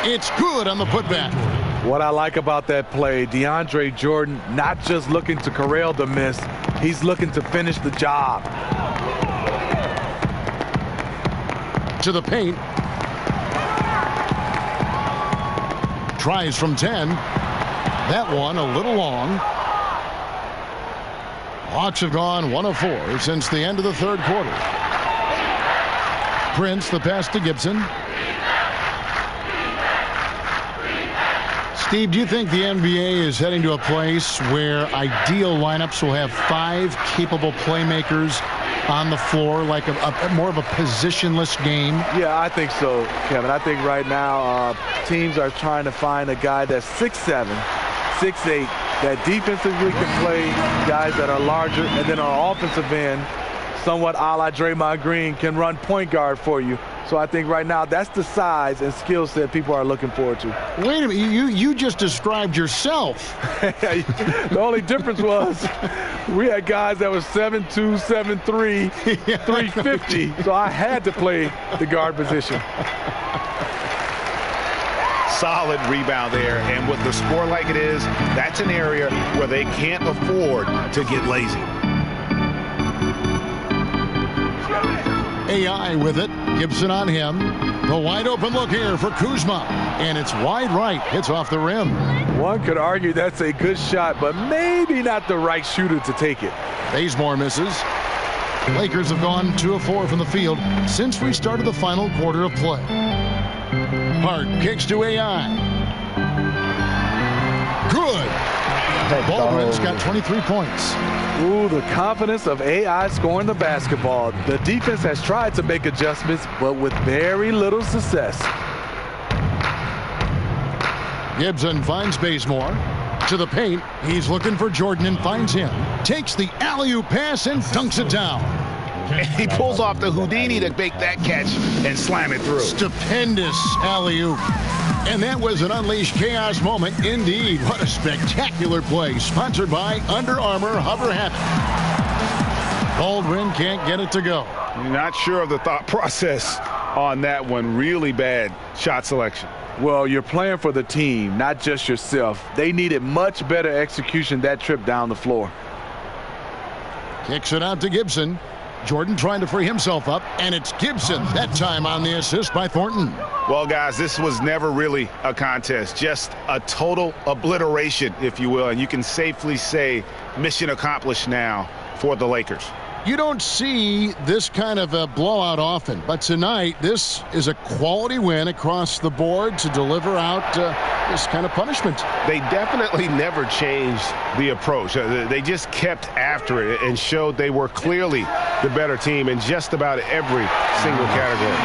It's good on the putback. What I like about that play, DeAndre Jordan not just looking to corral the miss, he's looking to finish the job. To the paint. Tries from 10. That one a little long. Hawks have gone 1 of 4 since the end of the third quarter. Prince, the pass to Gibson. Steve, do you think the NBA is heading to a place where ideal lineups will have 5 capable playmakers on the floor, like a more of a positionless game? Yeah, I think so, Kevin. I think right now teams are trying to find a guy that's 6'7", 6'8", that defensively can play, guys that are larger, and then on offensive end, somewhat a la Draymond Green, can run point guard for you. So I think right now that's the size and skill set people are looking forward to. Wait a minute, you just described yourself. The only difference was we had guys that were 7'2", 7'3", 350, so I had to play the guard position. Solid rebound there, and with the score like it is, that's an area where they can't afford to get lazy. AI with it. Gibson on him. The wide open look here for Kuzma. And it's wide right. Hits off the rim. One could argue that's a good shot, but maybe not the right shooter to take it. Bazemore misses. Lakers have gone 2 of 4 from the field since we started the final quarter of play. Hart kicks to AI. Good. Baldwin's got 23 points. Ooh, the confidence of AI scoring the basketball. The defense has tried to make adjustments, but with very little success. Gibson finds Bazemore. To the paint. He's looking for Jordan and finds him. Takes the alley-oop pass and dunks it down. And he pulls off the Houdini to make that catch and slam it through. Stupendous alley-oop. And that was an unleashed chaos moment indeed. What a spectacular play. Sponsored by Under Armour Hover Habit. Baldwin can't get it to go. Not sure of the thought process on that one. Really bad shot selection. Well, you're playing for the team, not just yourself. They needed much better execution that trip down the floor. Kicks it out to Gibson. Jordan trying to free himself up, and it's Gibson, that time on the assist by Thornton. Well, guys, this was never really a contest, just a total obliteration, if you will, and you can safely say mission accomplished now for the Lakers. You don't see this kind of a blowout often, but tonight this is a quality win across the board to deliver out this kind of punishment. They definitely never changed the approach. They just kept after it and showed they were clearly the better team in just about every single category.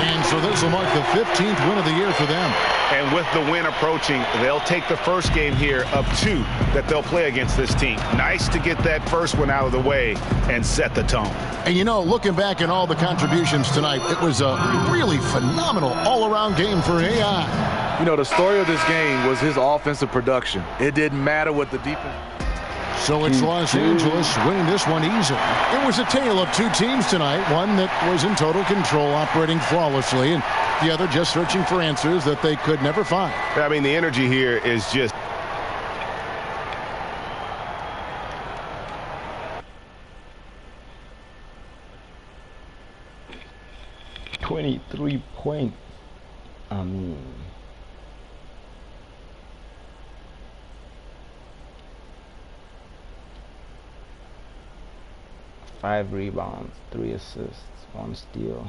And so this will mark the 15th win of the year for them. And with the win approaching, they'll take the first game here of 2 that they'll play against this team. Nice to get that first one out of the way and set the tone. And you know, looking back at all the contributions tonight, it was a really phenomenal all-around game for AI. You know, the story of this game was his offensive production. It didn't matter what the defense. So it's Los Angeles winning this one easily. It was a tale of 2 teams tonight, one that was in total control, operating flawlessly, and the other just searching for answers that they could never find. I mean, the energy here is just... $23 point. 5 rebounds, 3 assists, 1 steal.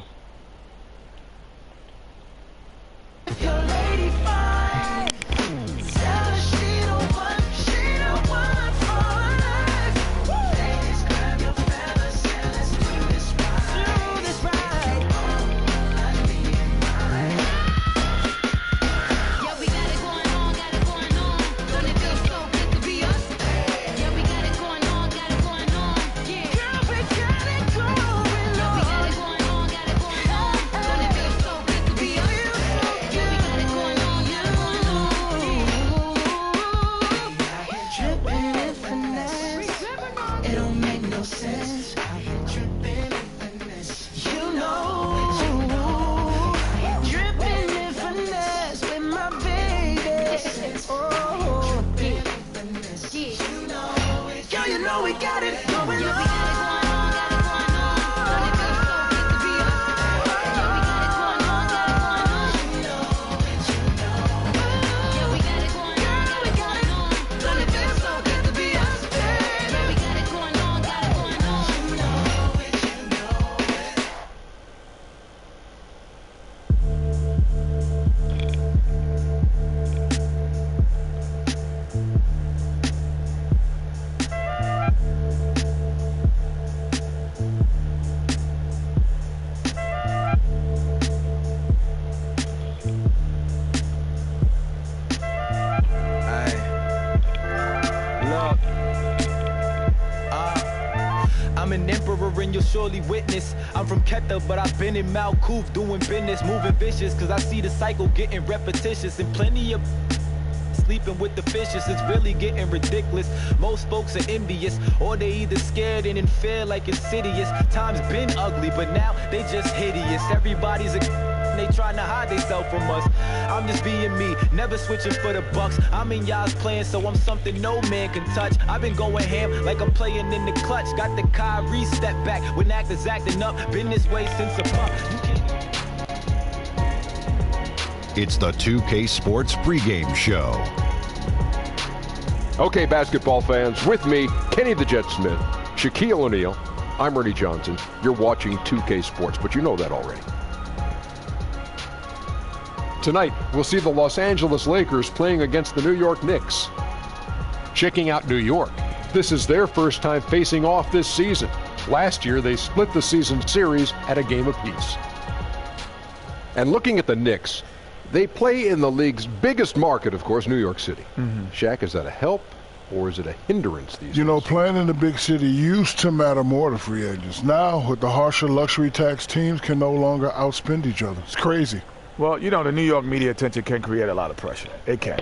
I'm an emperor and you'll surely witness. I'm from Keta, but I've been in Malkuf doing business, moving vicious, cause I see the cycle getting repetitious and plenty of sleeping with the fishes. It's really getting ridiculous. Most folks are envious, or they either scared and in fear like insidious. Time's been ugly, but now they just hideous. Everybody's they trying to hide themselves from us. I'm just being me, never switching for the Bucks. I'm in y'all's playing, so I'm something no man can touch. I've been going ham like I'm playing in the clutch. Got the Kyrie step back when actors acting up. Been this way since a pup. It's the 2K Sports pregame show. Okay, basketball fans, with me, Kenny the Jet Smith, Shaquille O'Neal, I'm Ernie Johnson. You're watching 2K Sports, but you know that already. Tonight, we'll see the Los Angeles Lakers playing against the New York Knicks. Checking out New York. This is their first time facing off this season. Last year, they split the season series at a game apiece. And looking at the Knicks, they play in the league's biggest market, of course, New York City. Shaq, is that a help or is it a hindrance these days? You know, playing in the big city used to matter more to free agents. Now, with the harsher luxury tax, teams can no longer outspend each other. It's crazy. Well, you know, the New York media attention can create a lot of pressure. It can.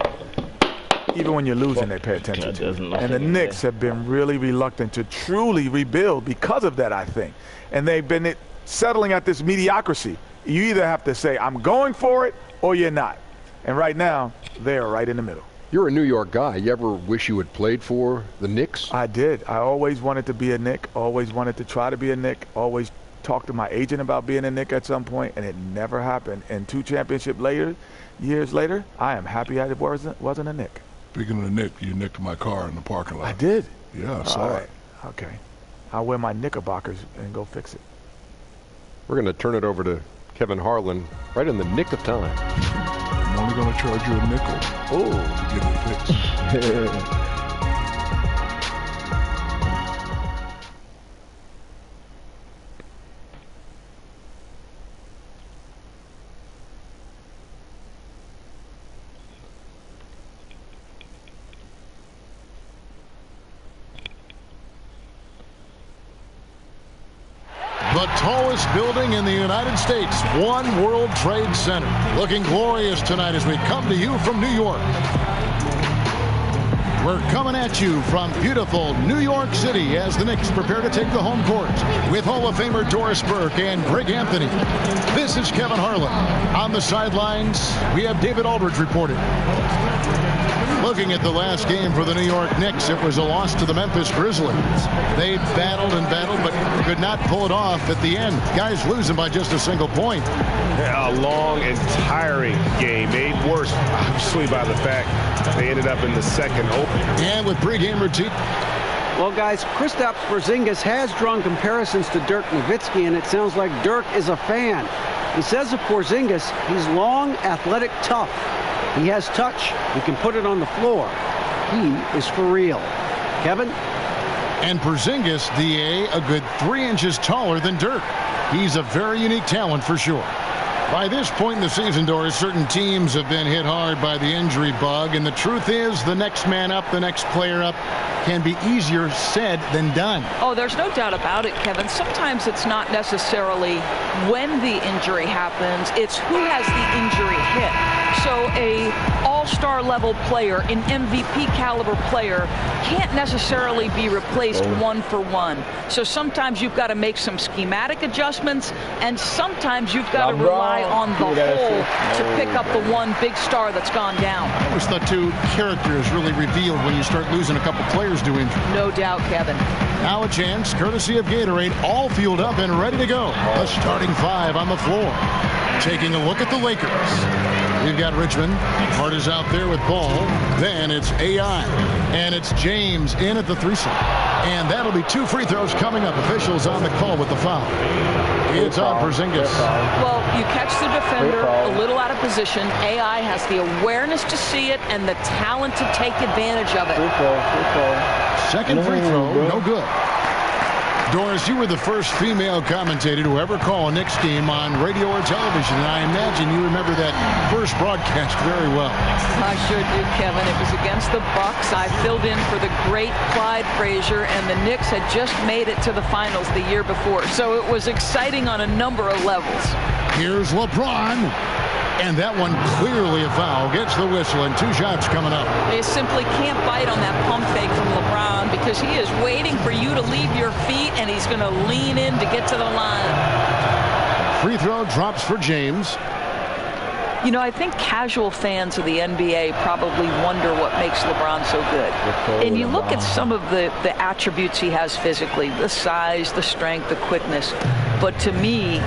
Even when you're losing, they pay attention to it. And the Knicks have been really reluctant to truly rebuild because of that, I think. And they've been settling at this mediocrity. You either have to say, I'm going for it, or you're not. And right now, they're right in the middle. You're a New York guy. You ever wish you had played for the Knicks? I did. I always wanted to be a Knick, always wanted to try to be a Knick, always talked to my agent about being a Knick at some point, and it never happened. And 2 championship years later, I am happy I wasn't a Knick. Speaking of the Knick, you nicked my car in the parking lot. I did? Yeah, I saw it. Okay. I'll wear my Knickerbockers and go fix it. We're going to turn it over to Kevin Harlan right in the nick of time. I'm only going to charge you a nickel to get it fixed. The tallest building in the United States, One World Trade Center. Looking glorious tonight as we come to you from New York. We're coming at you from beautiful New York City as the Knicks prepare to take the home court with Hall of Famer Doris Burke and Greg Anthony. This is Kevin Harlan. On the sidelines, we have David Aldridge reporting. Looking at the last game for the New York Knicks, it was a loss to the Memphis Grizzlies. They battled and battled, but could not pull it off at the end. Guys losing by just a single point. A long and tiring game, made worse, obviously, by the fact they ended up in the second open. And with pregame routine. Well, guys, Kristaps Porzingis has drawn comparisons to Dirk Nowitzki, and it sounds like Dirk is a fan. He says of Porzingis, he's long, athletic, tough. He has touch. He can put it on the floor. He is for real. Kevin? And Porzingis, DA, a good 3 inches taller than Dirk. He's a very unique talent for sure. By this point in the season, Doris, certain teams have been hit hard by the injury bug, and the truth is the next man up, the next player up, can be easier said than done. Oh, there's no doubt about it, Kevin. Sometimes it's not necessarily when the injury happens, it's who has the injury hit. So a all-star level player, an MVP caliber player, can't necessarily be replaced one for one. So sometimes you've got to make some schematic adjustments, and sometimes you've got to rely on the whole to pick up the one big star that's gone down. I always thought two characters really revealed when you start losing a couple players to injury. No doubt, Kevin. Now a chance, courtesy of Gatorade, all fueled up and ready to go. The starting 5 on the floor. Taking a look at the Lakers. We've got Richmond. Hart is out there with ball. Then it's AI. And it's James in at the 3-side. And that'll be 2 free throws coming up. Officials on the call with the foul. It's on Porzingis. Well, you catch the defender a little out of position. AI has the awareness to see it and the talent to take advantage of it. Second free throw, no good. Doris, you were the first female commentator to ever call a Knicks game on radio or television, and I imagine you remember that first broadcast very well. I sure do, Kevin. It was against the Bucks. I filled in for the great Clyde Frazier, and the Knicks had just made it to the finals the year before, so it was exciting on a number of levels. Here's LeBron. And that one clearly a foul. Gets the whistle, and 2 shots coming up. They simply can't bite on that pump fake from LeBron because he is waiting for you to leave your feet, and he's going to lean in to get to the line. Free throw drops for James. You know, I think casual fans of the NBA probably wonder what makes LeBron so good. And you look at some of the attributes he has physically, the size, the strength, the quickness. But to me,